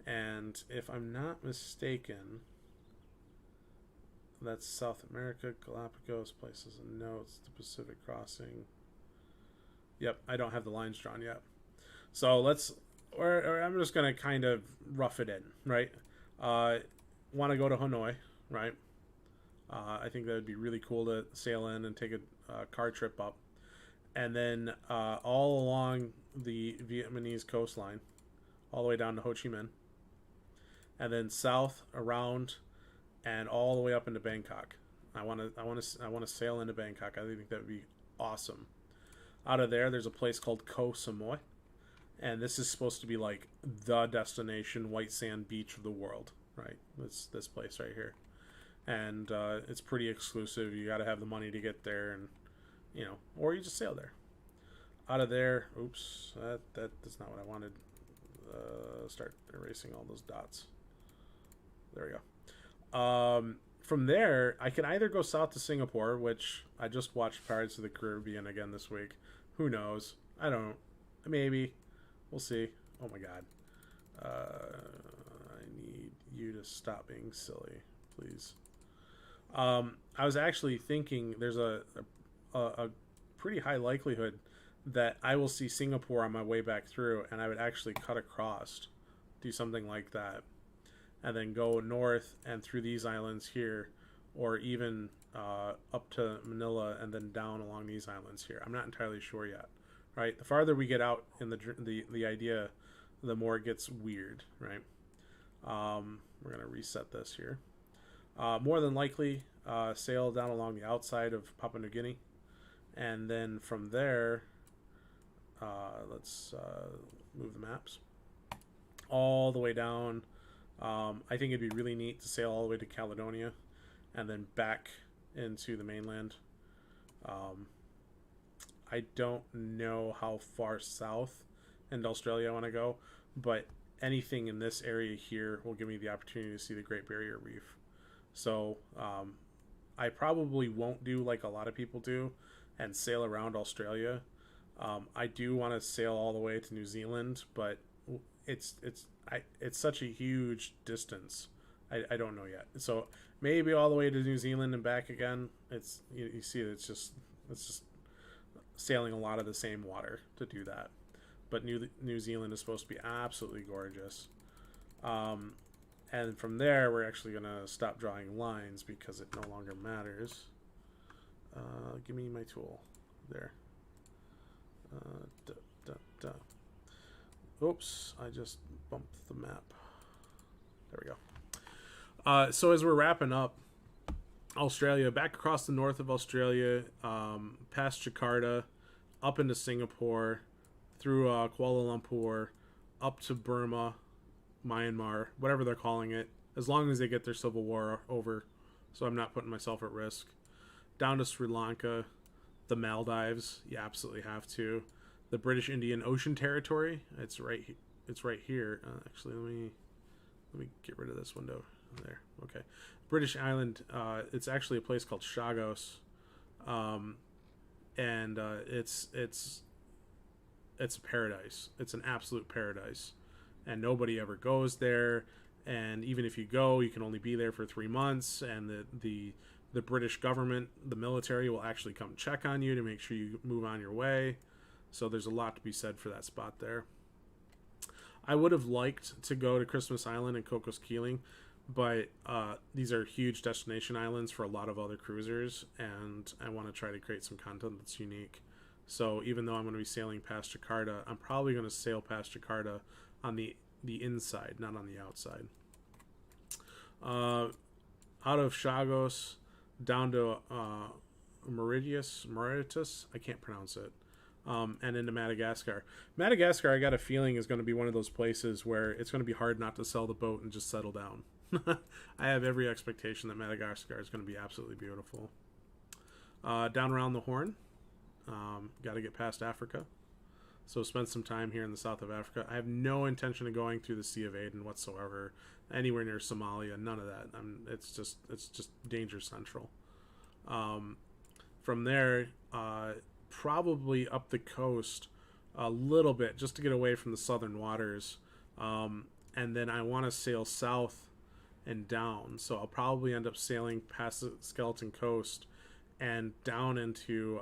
And if I'm not mistaken, that's South America, Galapagos, places and notes, the Pacific crossing. Yep, I don't have the lines drawn yet. So or I'm just going to kind of rough it in, right? Want to go to Hanoi, right? I think that would be really cool to sail in and take a car trip up. And then all along the Vietnamese coastline, all the way down to Ho Chi Minh. And then south around and all the way up into Bangkok. I want to sail into Bangkok. I think that would be awesome. Out of there's a place called Koh Samui, and this is supposed to be like the destination white sand beach of the world, right? This place right here, and it's pretty exclusive. You got to have the money to get there, and or you just sail there. Out of there, oops, that's not what I wanted. Start erasing all those dots. There we go. From there, I can either go south to Singapore, which I just watched Pirates of the Caribbean again this week. Who knows? I don't. Maybe. We'll see. Oh my god. I need you to stop being silly, please. I was actually thinking there's a pretty high likelihood that I will see Singapore on my way back through, and I would actually cut across, do something like that, and then go north and through these islands here, or even up to Manila and then down along these islands here. I'm not entirely sure yet. Right, the farther we get out in the idea, the more it gets weird. Right, we're gonna reset this here. More than likely, sail down along the outside of Papua New Guinea, and then from there, let's move the maps all the way down. I think it'd be really neat to sail all the way to Caledonia, and then back into the mainland. I don't know how far south in Australia I want to go, but anything in this area here will give me the opportunity to see the Great Barrier Reef. So I probably won't do like a lot of people do and sail around Australia. I do want to sail all the way to New Zealand, but it's such a huge distance. I don't know yet. So maybe all the way to New Zealand and back again. It's you see it's just sailing a lot of the same water to do that. But New Zealand is supposed to be absolutely gorgeous. And from there, we're actually going to stop drawing lines because it no longer matters. Give me my tool. There. Oops, I just bumped the map. There we go. So as we're wrapping up, Australia, back across the north of Australia, past Jakarta, up into Singapore, through Kuala Lumpur, up to Burma, Myanmar, whatever they're calling it, as long as they get their civil war over, so I'm not putting myself at risk. Down to Sri Lanka, the Maldives, you absolutely have to. The British Indian Ocean Territory, it's right here. Actually, let me get rid of this window. There, okay. British Island, it's actually a place called Chagos, and it's a paradise. It's an absolute paradise, and nobody ever goes there. And even if you go, you can only be there for 3 months. And the British government, the military, will actually come check on you to make sure you move on your way. So there's a lot to be said for that spot there. I would have liked to go to Christmas Island and Cocos Keeling, but these are huge destination islands for a lot of other cruisers, and I want to try to create some content that's unique. So even though I'm going to be sailing past Jakarta, I'm probably going to sail past Jakarta on the inside, not on the outside. out of Chagos down to Mauritius. I can't pronounce it. And into Madagascar. Madagascar, I got a feeling, is going to be one of those places where it's going to be hard not to sell the boat and just settle down. I have every expectation that Madagascar is going to be absolutely beautiful. Down around the Horn. Got to get past Africa. So spend some time here in the south of Africa. I have no intention of going through the Sea of Aden whatsoever. Anywhere near Somalia, none of that. It's just danger central. From there, probably up the coast a little bit just to get away from the southern waters. And then I want to sail south and down. So I'll probably end up sailing past the Skeleton Coast and down into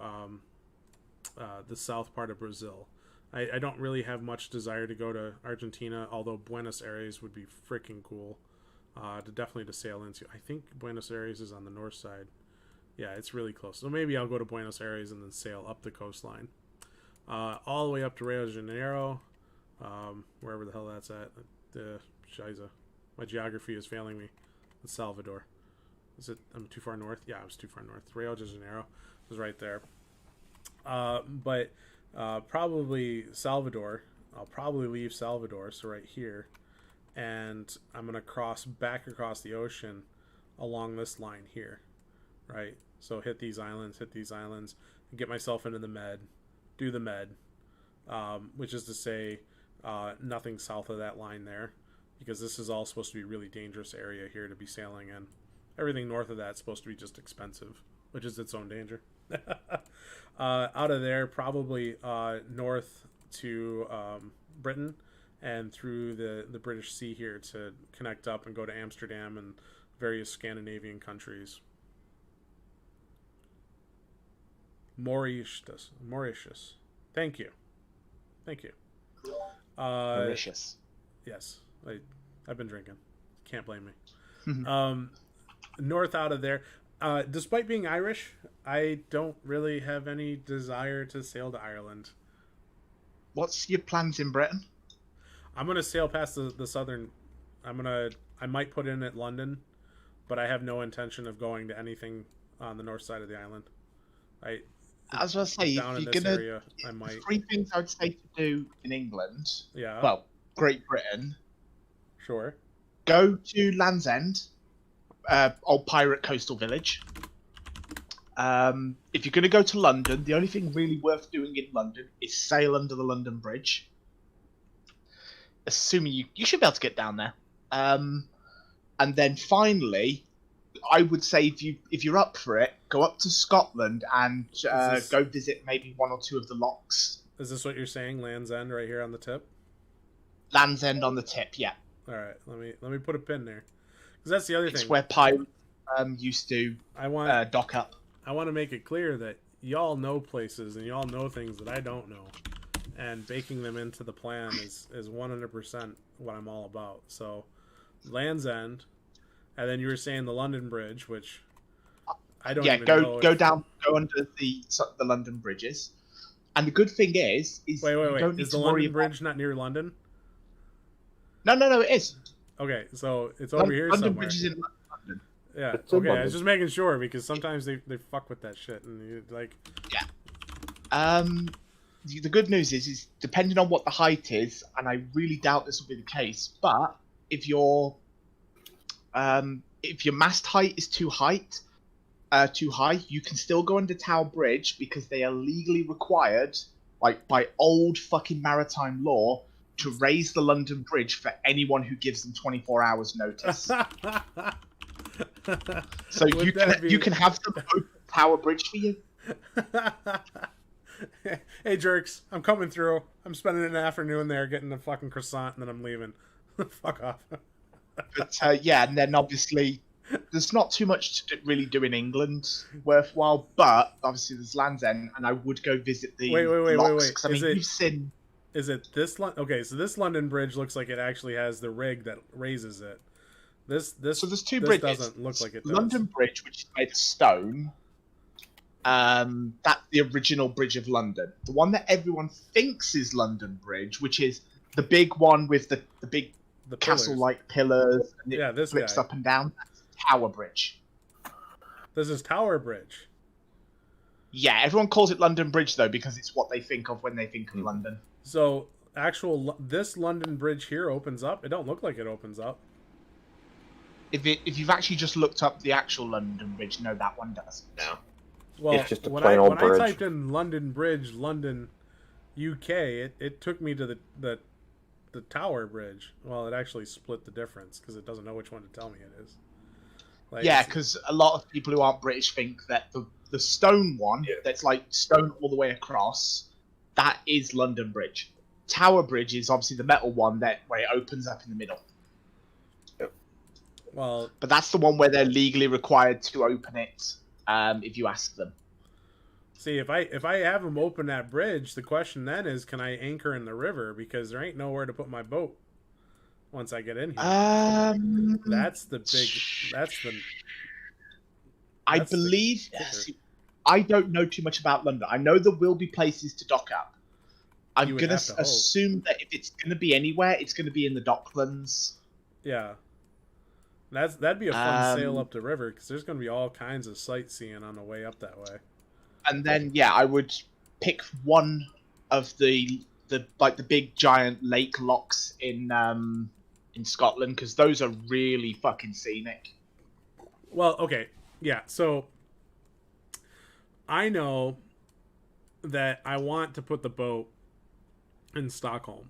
the south part of Brazil. I don't really have much desire to go to Argentina, although Buenos Aires would be freaking cool to sail into. I think Buenos Aires is on the north side. Yeah, it's really close. So maybe I'll go to Buenos Aires and then sail up the coastline. All the way up to Rio de Janeiro, wherever the hell that's at. Shiza. My geography is failing me. It's Salvador. Is it? I'm too far north? Yeah, I was too far north. Rio de Janeiro was right there. But probably Salvador. I'll probably leave Salvador, so right here. And I'm going to cross back across the ocean along this line here. Right? So hit these islands, and get myself into the Med. Do the Med. Which is to say, nothing south of that line there. Because this is all supposed to be a really dangerous area here to be sailing in. Everything north of that is supposed to be just expensive, which is its own danger. Out of there, probably north to Britain and through the British Sea here to connect up and go to Amsterdam and various Scandinavian countries. Mauritius. Thank you. Mauritius. Yes, I've been drinking. Can't blame me. North out of there. Despite being Irish, I don't really have any desire to sail to Ireland. What's your plans in Britain? I'm gonna sail past the southern. I might put in at London, but I have no intention of going to anything on the north side of the island. I was going to say, down if in you're this gonna, area, I might. 3 things I would say to do in England. Yeah. Well, Great Britain. Sure. Go to Land's End, old pirate coastal village. If you're going to go to London, the only thing really worth doing in London is sail under the London Bridge. Assuming you should be able to get down there. And then finally, I would say if you're up for it, go up to Scotland and go visit maybe 1 or 2 of the locks. Is this what you're saying? Land's End right here on the tip? Land's End on the tip, yeah. All right, let me put a pin there, because that's the other thing. It's where pirates used to dock up. I want to make it clear that y'all know places and y'all know things that I don't know, and baking them into the plan is 100% what I'm all about. So, Land's End, and then you were saying the London Bridge, which I don't even know. Go under the London bridges. And the good thing is wait. Is the London Bridge not near London? No, it is. Okay, so it's over here London somewhere. Bridge is in London. Yeah, It's in okay, I London. was just making sure, because sometimes they fuck with that shit, and you like... Yeah. The good news is depending on what the height is, and I really doubt this will be the case, but if your mast height is too high, you can still go under Tower Bridge, because they are legally required, like by old fucking maritime law, to raise the London Bridge for anyone who gives them 24 hours notice. So you can have them open Tower Bridge for you. Hey jerks, I'm coming through. I'm spending an afternoon there getting a fucking croissant, and then I'm leaving. Fuck off. But yeah, and then obviously there's not too much to really do in England worthwhile, but obviously there's Land's End, and I would go visit the locks. 'Cause, I mean, you've seen... Is it this? Okay, so this London Bridge looks like it actually has the rig that raises it. So there's 2 this bridges. Doesn't look like it does. London Bridge, which is made of stone. That's the original Bridge of London. The one that everyone thinks is London Bridge, which is the big one with the big castle-like pillars, and it this flips guy. up and down. Tower Bridge. This is Tower Bridge. Yeah, everyone calls it London Bridge though because it's what they think of when they think of London. So this London Bridge here opens up. It don't look like it opens up. If you've actually just looked up the actual London Bridge, no, that one does. No. Well, It's just a when plain old I bridge. typed in London Bridge, London, UK, it took me to the Tower Bridge. Well, it actually split the difference because it doesn't know which one to tell me it is. Like, Yeah, because a lot of people who aren't British think that the stone one, that's like stone all the way across, that is London Bridge. Tower Bridge is obviously the metal one where it opens up in the middle. well, But that's the one where they're legally required to open it if you ask them. see, if I have them open that bridge, the question then is, can I anchor in the river? Because there ain't nowhere to put my boat once I get in here. That's the big. I that's the believe. kicker. See, I don't know too much about London. I know there will be places to dock up. I'm You would gonna have to hope. assume that if it's gonna be anywhere, it's gonna be in the Docklands. Yeah. That'd be a fun sail up the river because there's going to be all kinds of sightseeing on the way up that way. And then I would pick one of the big giant lake locks in Scotland because those are really fucking scenic. Well, okay, yeah. So I know that I want to put the boat in Stockholm.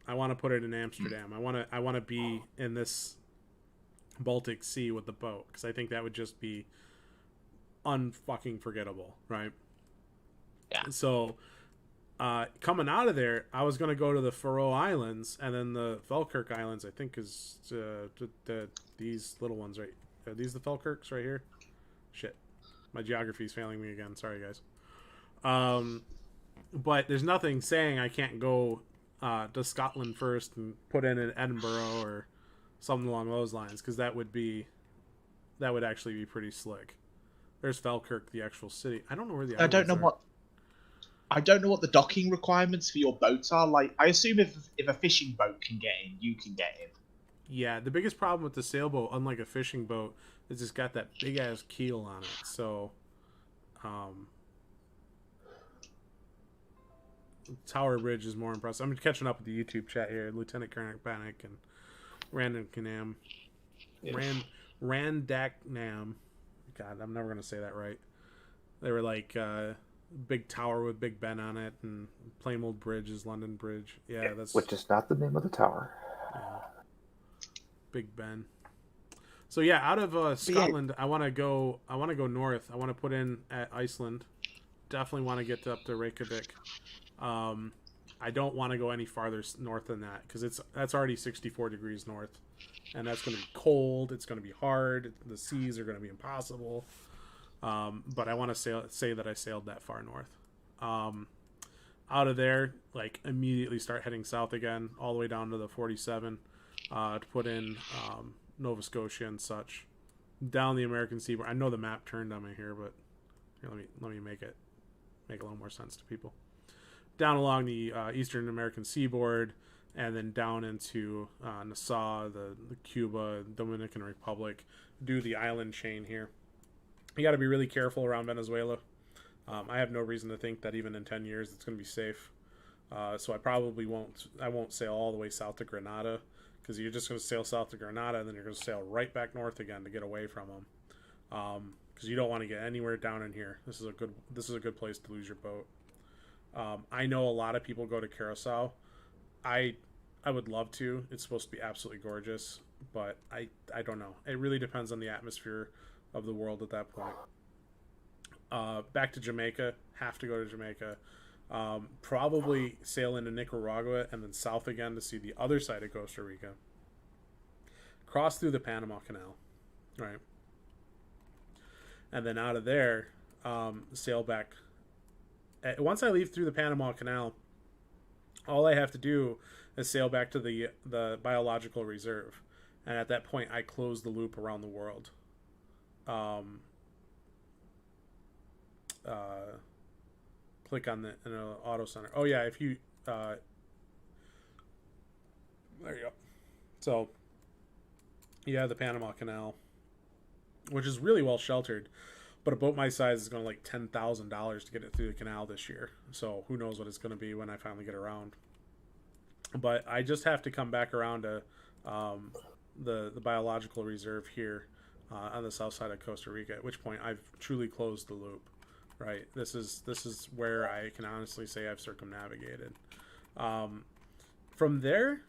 I want to put it in Amsterdam. I want to be in this Baltic Sea with the boat because I think that would just be unfucking forgettable, right? Yeah. So coming out of there, I was gonna go to the Faroe Islands and then the Falkirk Islands. I think is these little ones, right? Are these the Falkirks right here? Shit, my geography's failing me again. Sorry, guys. But there's nothing saying I can't go to Scotland first and put in Edinburgh or something along those lines, because that would actually be pretty slick. There's Falkirk, the actual city. I don't know where the I don't know what the docking requirements for your boats are. Like, I assume if a fishing boat can get in, you can get in. Yeah, the biggest problem with the sailboat, unlike a fishing boat, is it's got that big ass keel on it. So, Tower Bridge is more impressive. I'm catching up with the YouTube chat here. Lieutenant Colonel Panic and Randaknam. Randaknam. God, I'm never gonna say that right. They were like big tower with Big Ben on it, and plain old bridge is London Bridge. Yeah, that's Which is not the name of the tower. yeah. Big Ben. So yeah, out of Scotland, I want to go north. I want to put in at Iceland. Definitely want to get up to Reykjavik. I don't want to go any farther north than that because that's already 64 degrees north, and that's going to be cold. It's going to be hard. The seas are going to be impossible. But I want to say that I sailed that far north. Out of there, like immediately start heading south again, all the way down to the 47, to put in Nova Scotia and such, down the American seaboard. I know the map turned on me here, but here, let me make a little more sense to people. Down along the eastern American seaboard, and then down into Nassau, the Cuba, Dominican Republic. Do the island chain here. You got to be really careful around Venezuela. I have no reason to think that even in 10 years it's going to be safe. So I probably won't sail all the way south to Grenada, because you're just going to sail south to Grenada and then you're going to sail right back north again to get away from them. Because you don't want to get anywhere down in here. This is a good place to lose your boat. I know a lot of people go to Curacao. I would love to. It's supposed to be absolutely gorgeous, but I don't know. It really depends on the atmosphere of the world at that point. Back to Jamaica. Have to go to Jamaica. Probably sail into Nicaragua and then south again to see the other side of Costa Rica. Cross through the Panama Canal, right? And then out of there, sail back. Once I leave through the Panama Canal, all I have to do is sail back to the biological reserve, and at that point, I close the loop around the world. Click on the auto center. Oh yeah, if you there you go. So you have the Panama Canal, which is really well sheltered. But a boat my size is going to like $10,000 to get it through the canal this year. So who knows what it's going to be when I finally get around. But I just have to come back around to the biological reserve here on the south side of Costa Rica, at which point I've truly closed the loop. Right, this is where I can honestly say I've circumnavigated. From there,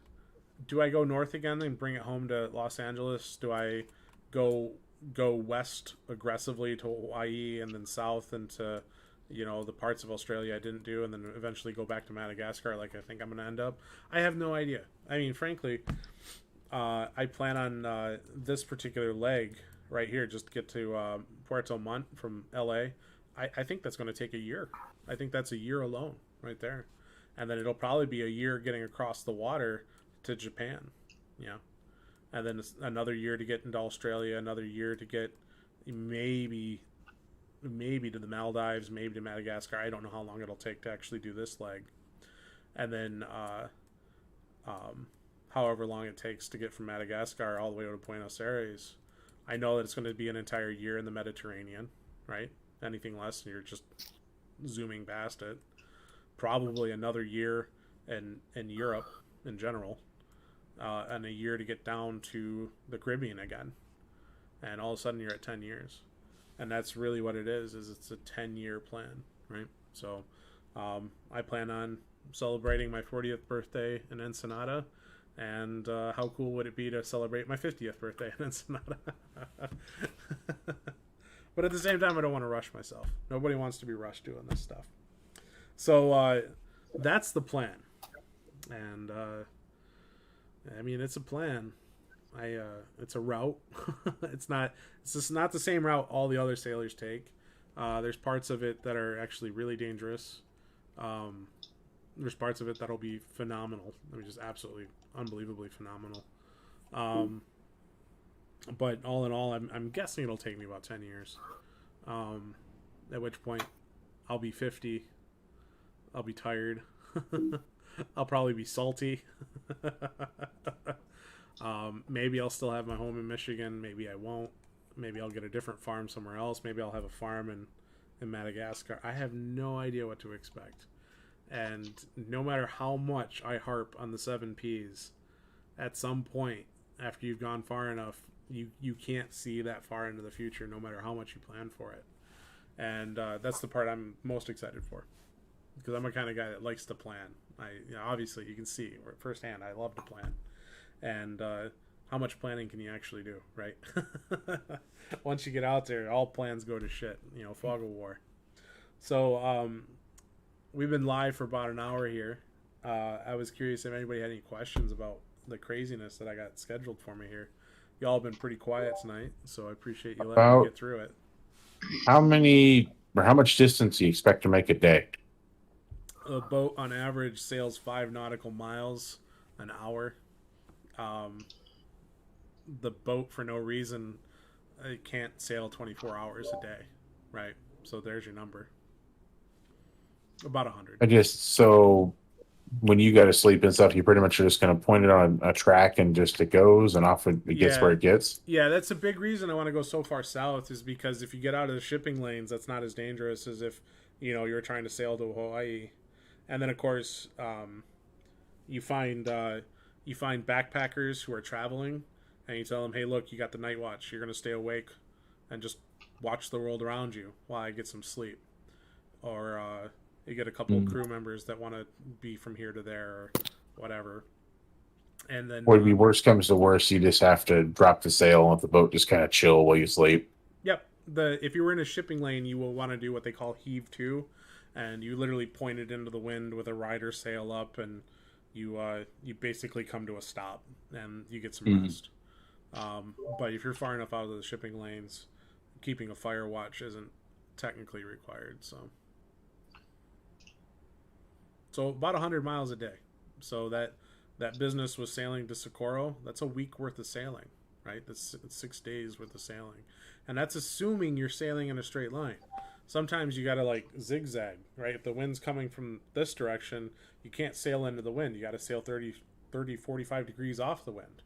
do I go north again and bring it home to Los Angeles? Do I go west aggressively to Hawaii and then south into, the parts of Australia I didn't do, and then eventually go back to Madagascar like I think I'm going to end up? I have no idea. I mean, frankly, I plan on this particular leg right here, just get to Puerto Montt from LA. I think that's going to take a year. I think that's a year alone right there. And then it'll probably be a year getting across the water to Japan, and then another year to get into Australia, another year to get maybe to the Maldives, maybe to Madagascar. I don't know how long it'll take to actually do this leg. And then however long it takes to get from Madagascar all the way to Buenos Aires. I know that it's going to be an entire year in the Mediterranean, right? Anything less, and you're just zooming past it. Probably another year in Europe in general, and a year to get down to the Caribbean again. And all of a sudden you're at 10 years. And that's really what it is it's a 10-year plan, right? So I plan on celebrating my 40th birthday in Ensenada. And how cool would it be to celebrate my 50th birthday in Ensenada? But at the same time, I don't want to rush myself. Nobody wants to be rushed doing this stuff. So that's the plan. And I mean, it's a plan. It's a route. It's just not the same route all the other sailors take. There's parts of it that are actually really dangerous. There's parts of it that'll be phenomenal. I mean, just absolutely unbelievably phenomenal. But all in all, I'm guessing it'll take me about 10 years. At which point I'll be 50. I'll be tired. I'll probably be salty. Maybe I'll still have my home in Michigan. Maybe I won't. Maybe I'll get a different farm somewhere else. Maybe I'll have a farm in Madagascar. I have no idea what to expect. And no matter how much I harp on the 7 Ps, at some point after you've gone far enough, you can't see that far into the future no matter how much you plan for it. And that's the part I'm most excited for, because I'm the kind of guy that likes to plan. Obviously you can see firsthand I love to plan. And how much planning can you actually do, right? Once you get out there, all plans go to shit, fog of war. So we've been live for about an hour here. I was curious if anybody had any questions about the craziness that I got scheduled for me here. Y'all have been pretty quiet tonight, so I appreciate you letting me get through it. How much distance do you expect to make a day? A boat on average sails 5 nautical miles an hour. The boat, for no reason, it can't sail 24 hours a day, right? So there's your number. About 100. I guess so. When you go to sleep and stuff, you pretty much are just going to point it on a track and just it goes and off it gets where it gets. Yeah, that's a big reason I want to go so far south, is because if you get out of the shipping lanes, that's not as dangerous as if you're trying to sail to Hawaii. And then of course you find backpackers who are traveling, and you tell them, hey, look, you got the night watch, you're going to stay awake and just watch the world around you while I get some sleep. Or you get a couple of crew members that want to be from here to there or whatever. And then or the worst comes to worst, you just have to drop the sail and let the boat just kind of chill while you sleep. Yep. If you were in a shipping lane, you will want to do what they call heave to, and you literally point it into the wind with a rider sail up, and you basically come to a stop and you get some rest. But if you're far enough out of the shipping lanes, keeping a fire watch isn't technically required. So about 100 miles a day. So that business was sailing to Socorro. That's a week worth of sailing, right? That's 6 days worth of sailing. And that's assuming you're sailing in a straight line. Sometimes you got to zigzag, right? If the wind's coming from this direction, you can't sail into the wind. You got to sail 30, 45 degrees off the wind.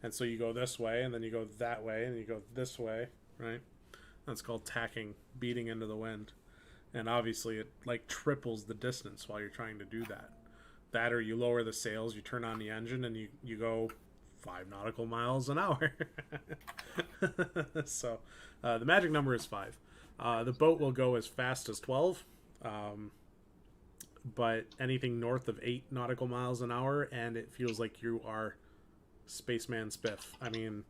And so you go this way, and then you go that way, and you go this way, right? That's called tacking, beating into the wind. And obviously it like triples the distance while you're trying to do that. That, or you lower the sails, you turn on the engine, and you go 5 nautical miles an hour. So the magic number is 5. The boat will go as fast as 12, but anything north of 8 nautical miles an hour, and it feels like you are Spaceman Spiff. I mean,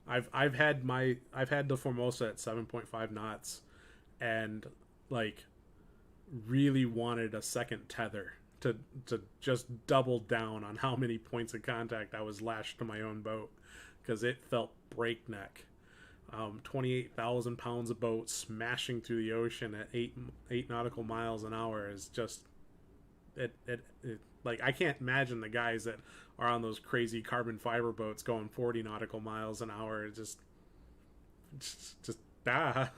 I've had the Formosa at 7.5 knots, and like really wanted a second tether to just double down on how many points of contact I was lashed to my own boat, because it felt breakneck. 28,000 pounds of boat smashing through the ocean at 8 nautical miles an hour is just it like, I can't imagine the guys that are on those crazy carbon fiber boats going 40 nautical miles an hour. Just ah.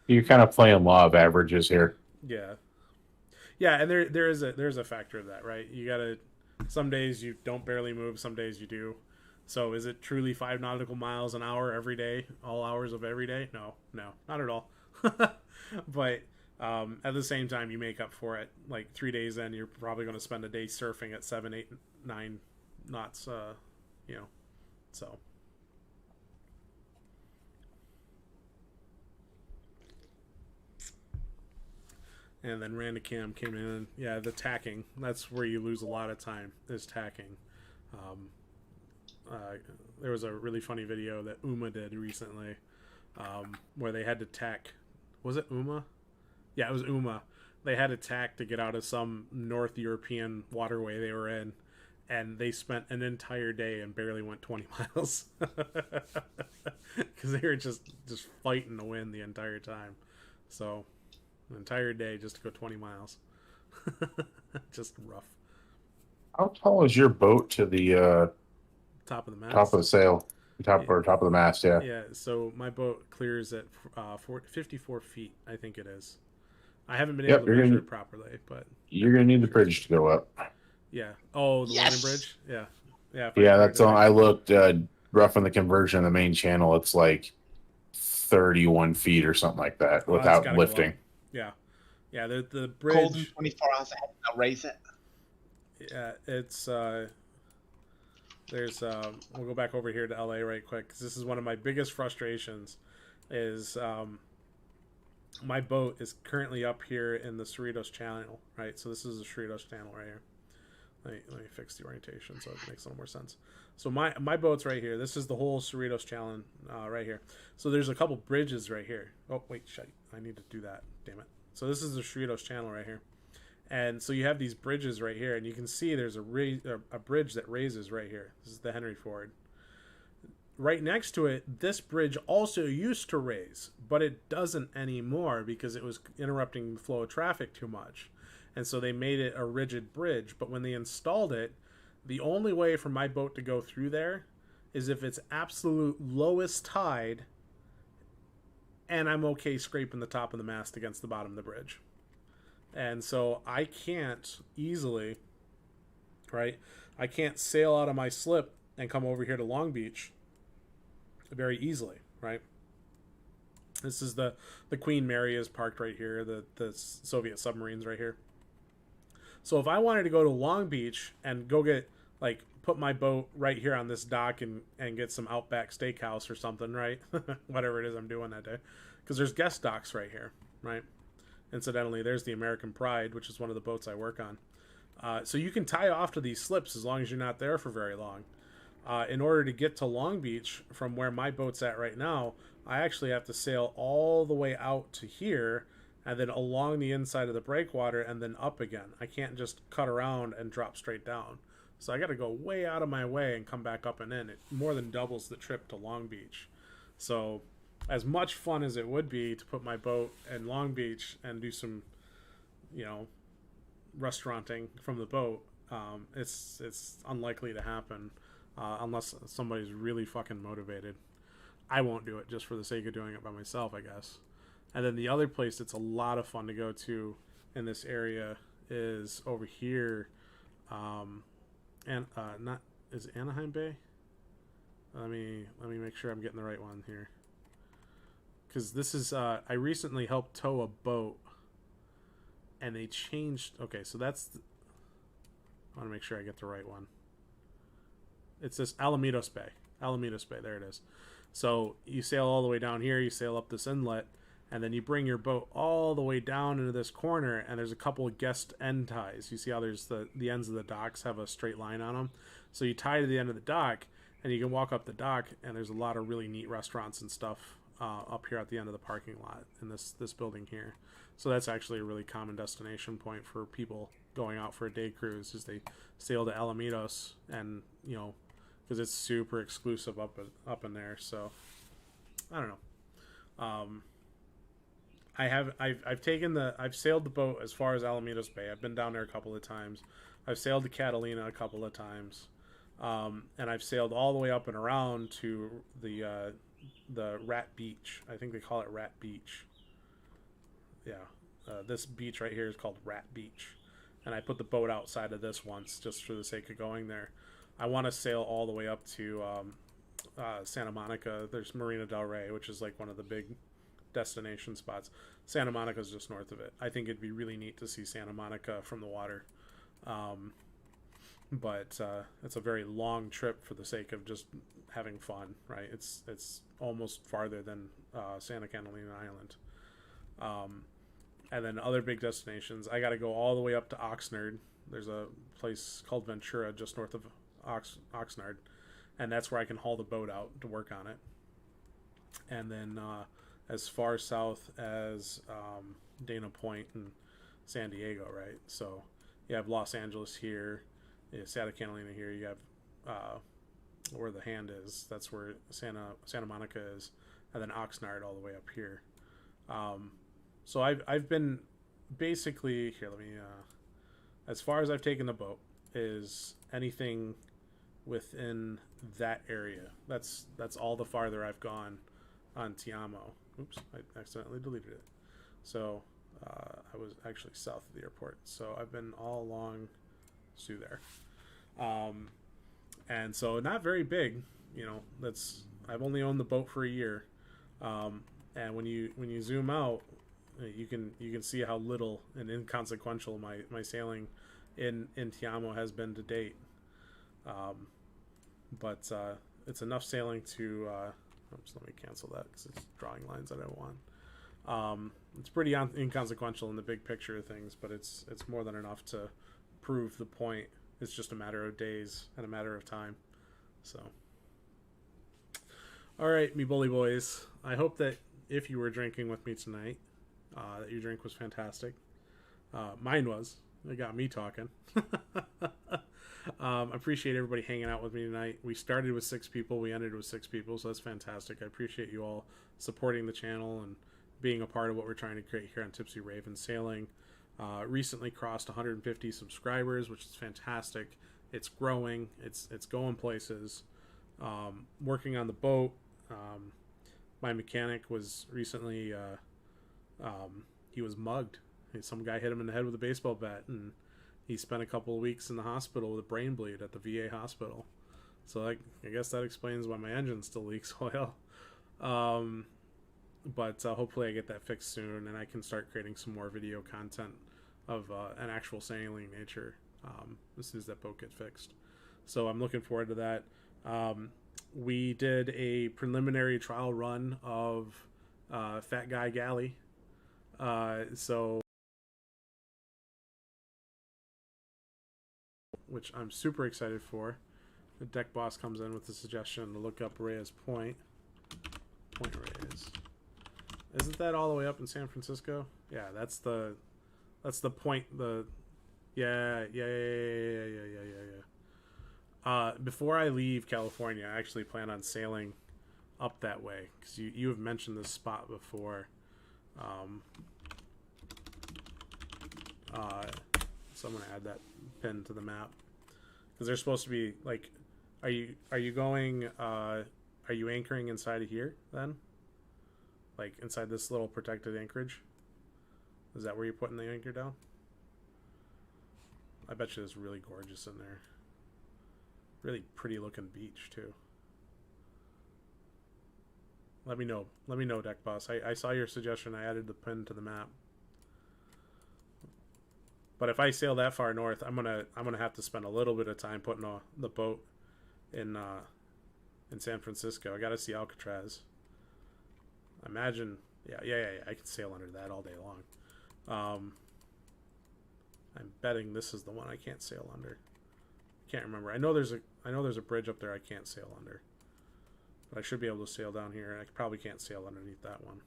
You're kind of playing law of averages here. Yeah, and there's a factor of that, right? You gotta, some days you don't barely move, some days you do. So is it truly 5 nautical miles an hour every day, all hours of every day? No, not at all. But at the same time, you make up for it. Like 3 days in, you're probably going to spend a day surfing at 7, 8, 9 knots. So. And then Randicam came in. Yeah, the tacking. That's where you lose a lot of time, is tacking. There was a really funny video that Uma did recently, where they had to tack. Was it Uma? Yeah, it was Uma. They had to tack to get out of some North European waterway they were in, and they spent an entire day and barely went 20 miles because they were just fighting the wind the entire time. So an entire day just to go 20 miles. Just rough. How tall is your boat to the Top of the mast? top of the sail? Top of the mast, yeah. Yeah, so my boat clears at 54 feet, I think it is. I haven't been able to measure it properly, but you're gonna need the bridge to go up. Yeah. Oh, the landing bridge. Yeah. Yeah, that's all. I looked roughing the conversion, the main channel. It's like 31 feet or something like that without lifting. Yeah. The bridge. Golden 24 hours ahead. I'll raise it. Yeah, it's there's we'll go back over here to LA right quick, because this is one of my biggest frustrations. Is my boat is currently up here in the Cerritos Channel, right? So this is the Cerritos Channel right here. Let me fix the orientation so it makes a little more sense. So my boat's right here. This is the whole Cerritos Channel right here. So there's a couple bridges right here. Oh wait, shit! I need to do that. Damn it! So this is the Cerritos Channel right here, and so you have these bridges right here, and you can see there's a bridge that raises right here. This is the Henry Ford. Right next to it, this bridge also used to raise, but it doesn't anymore because it was interrupting the flow of traffic too much. And so they made it a rigid bridge. But when they installed it, the only way for my boat to go through there is if it's absolute lowest tide and I'm okay scraping the top of the mast against the bottom of the bridge. And so I can't easily, right? I can't sail out of my slip and come over here to Long Beach very easily, right? This is the Queen Mary is parked right here, the Soviet submarines right here. So if I wanted to go to Long Beach and go get, like, put my boat right here on this dock and get some Outback Steakhouse or something, right? Whatever it is I'm doing that day. Because there's guest docks right here, right? Incidentally, there's the American Pride, which is one of the boats I work on. So you can tie off to these slips as long as you're not there for very long. In order to get to Long Beach from where my boat's at right now, I actually have to sail all the way out to here and then along the inside of the breakwater and then up again. I can't just cut around and drop straight down. So I got to go way out of my way and come back up and in. It more than doubles the trip to Long Beach. So as much fun as it would be to put my boat in Long Beach and do some, restauranting from the boat, it's unlikely to happen. Unless somebody's really fucking motivated. I won't do it just for the sake of doing it by myself, I guess. And then the other place that's a lot of fun to go to in this area is over here. Is Anaheim Bay? Let me make sure I'm getting the right one here. Because this is I recently helped tow a boat, and they changed. Okay, so that's. I want to make sure I get the right one. It's this Alamitos Bay. Alamitos Bay. There it is. So you sail all the way down here. You sail up this inlet, and then you bring your boat all the way down into this corner, and there's a couple of guest end ties. You see how there's the ends of the docks have a straight line on them. So you tie to the end of the dock, and you can walk up the dock, and there's a lot of really neat restaurants and stuff up here at the end of the parking lot in this building here. So that's actually a really common destination point for people going out for a day cruise, is they sail to Alamitos, and you know, because it's super exclusive up in there. So I don't know. I've sailed the boat as far as Alamitos Bay. I've been down there a couple of times. I've sailed to Catalina a couple of times, and I've sailed all the way up and around to the Rat Beach. I think they call it Rat Beach. Yeah, this beach right here is called Rat Beach, and I put the boat outside of this once just for the sake of going there. I want to sail all the way up to Santa Monica. There's Marina del Rey, which is like one of the big destination spots. Santa Monica is just north of it. I think it'd be really neat to see Santa Monica from the water, but it's a very long trip for the sake of just having fun, right? It's almost farther than Santa Catalina Island. And then other big destinations, I got to go all the way up to Oxnard. There's a place called Ventura just north of Oxnard, and that's where I can haul the boat out to work on it. And then as far south as Dana Point and San Diego, right? So you have Los Angeles here, you have Santa Catalina here, you have where the hand is, that's where Santa Monica is, and then Oxnard all the way up here. So I've been basically here. Let me as far as I've taken the boat is anything within that area. That's all the farther I've gone on Tiamo. Oops, I accidentally deleted it. So I was actually south of the airport. So I've been all along through there, and so not very big. You know, I've only owned the boat for a year, and when you zoom out, you can see how little and inconsequential my sailing in Tiamo has been to date. But it's enough sailing to oops, let me cancel that because it's drawing lines that I don't want. It's pretty inconsequential in the big picture of things, but it's more than enough to prove the point. It's just a matter of days and a matter of time. So all right, me bully boys, I hope that if you were drinking with me tonight, that your drink was fantastic. Mine was. It got me talking. I appreciate everybody hanging out with me tonight. We started with 6 people. We ended with 6 people, so that's fantastic. I appreciate you all supporting the channel and being a part of what we're trying to create here on Tipsy Raven Sailing. Recently crossed 150 subscribers, which is fantastic. It's growing. It's going places. Working on the boat. My mechanic was recently... he was mugged. Some guy hit him in the head with a baseball bat, and he spent a couple of weeks in the hospital with a brain bleed at the VA hospital. So I guess that explains why my engine still leaks oil. But hopefully I get that fixed soon, and I can start creating some more video content of an actual sailing nature as soon as that boat gets fixed. So I'm looking forward to that. We did a preliminary trial run of Fat Guy Galley. Which I'm super excited for. The deck boss comes in with the suggestion to look up Reyes Point. Point Reyes. Isn't that all the way up in San Francisco? Yeah, that's the point. Yeah. Before I leave California, I actually plan on sailing up that way because you have mentioned this spot before. So I'm gonna add that pin to the map because they're supposed to be like, are you going? Are you anchoring inside of here then? Like inside this little protected anchorage? Is that where you're putting the anchor down? I bet you it's really gorgeous in there. Really pretty looking beach too. let me know. Let me know, Deck Boss. I saw your suggestion. I added the pin to the map. But if I sail that far north, I'm gonna have to spend a little bit of time putting the boat in San Francisco. I got to see Alcatraz. I imagine, yeah. I can sail under that all day long. I'm betting this is the one I can't sail under. Can't remember. I know there's a bridge up there I can't sail under, but I should be able to sail down here. And I probably can't sail underneath that one.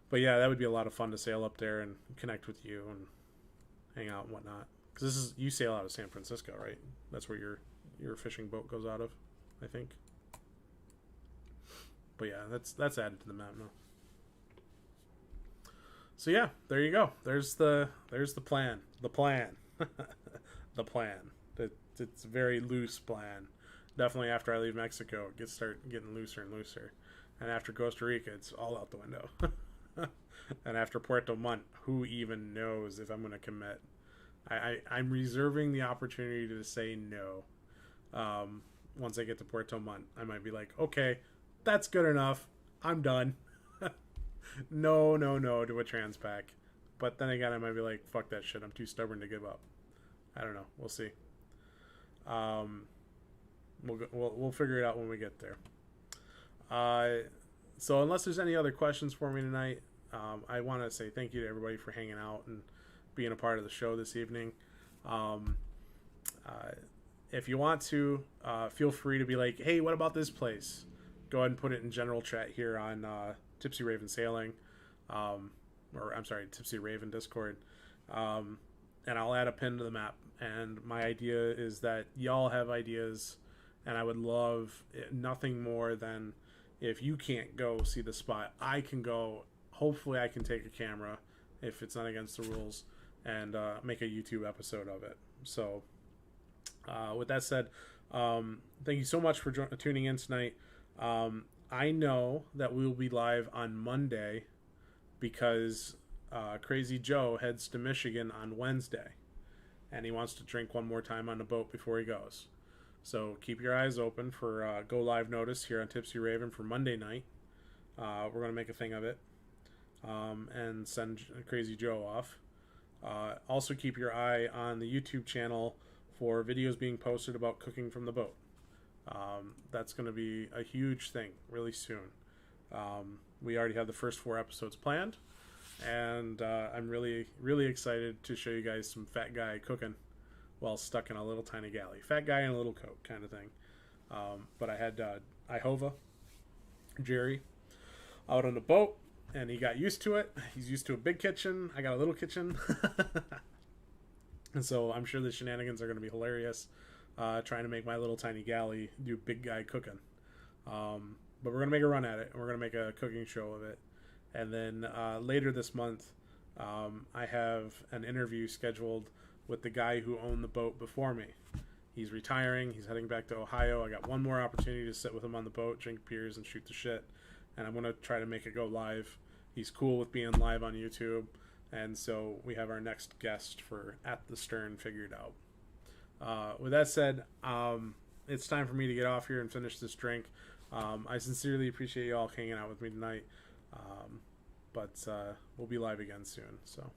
But yeah, that would be a lot of fun to sail up there and connect with you and hang out and whatnot. Because you sail out of San Francisco, right? That's where your fishing boat goes out of, I think. But yeah, that's added to the map now. So yeah, there you go. There's the plan. The plan. The plan. It's a very loose plan. Definitely after I leave Mexico, it start getting looser and looser. And after Costa Rica, it's all out the window. And after Puerto Montt, who even knows if I'm going to commit? I'm reserving the opportunity to say no. Once I get to Puerto Montt, I might be like, okay, that's good enough. I'm done. No to a Transpac. But then again, I might be like, fuck that shit. I'm too stubborn to give up. I don't know. We'll see. We'll figure it out when we get there. So unless there's any other questions for me tonight, I want to say thank you to everybody for hanging out and being a part of the show this evening. If you want to, feel free to be like, hey, what about this place? Go ahead and put it in general chat here on Tipsy Raven Sailing, or I'm sorry, Tipsy Raven Discord, and I'll add a pin to the map. And my idea is that y'all have ideas, and I would love nothing more than if you can't go see the spot, I can go. Hopefully, I can take a camera if it's not against the rules and make a YouTube episode of it. So, with that said, thank you so much for tuning in tonight. I know that we will be live on Monday because Crazy Joe heads to Michigan on Wednesday, and he wants to drink one more time on the boat before he goes. So keep your eyes open for go live notice here on Tipsy Raven for Monday night. We're going to make a thing of it and send Crazy Joe off. Also keep your eye on the YouTube channel for videos being posted about cooking from the boat. That's going to be a huge thing really soon. We already have the first 4 episodes planned, and I'm really, really excited to show you guys some fat guy cooking while stuck in a little tiny galley. Fat guy in a little coat kind of thing. But I had Ihova, Jerry, out on the boat, and he got used to it. He's used to a big kitchen. I got a little kitchen. And so I'm sure the shenanigans are going to be hilarious, trying to make my little tiny galley do big guy cooking. But we're going to make a run at it, and we're going to make a cooking show of it. And then later this month, I have an interview scheduled with the guy who owned the boat before me. He's retiring. He's heading back to Ohio. I got one more opportunity to sit with him on the boat, drink beers, and shoot the shit. And I'm going to try to make it go live. He's cool with being live on YouTube. And so we have our next guest for At the Stern figured out. With that said, it's time for me to get off here and finish this drink. I sincerely appreciate you all hanging out with me tonight. But we'll be live again soon. So.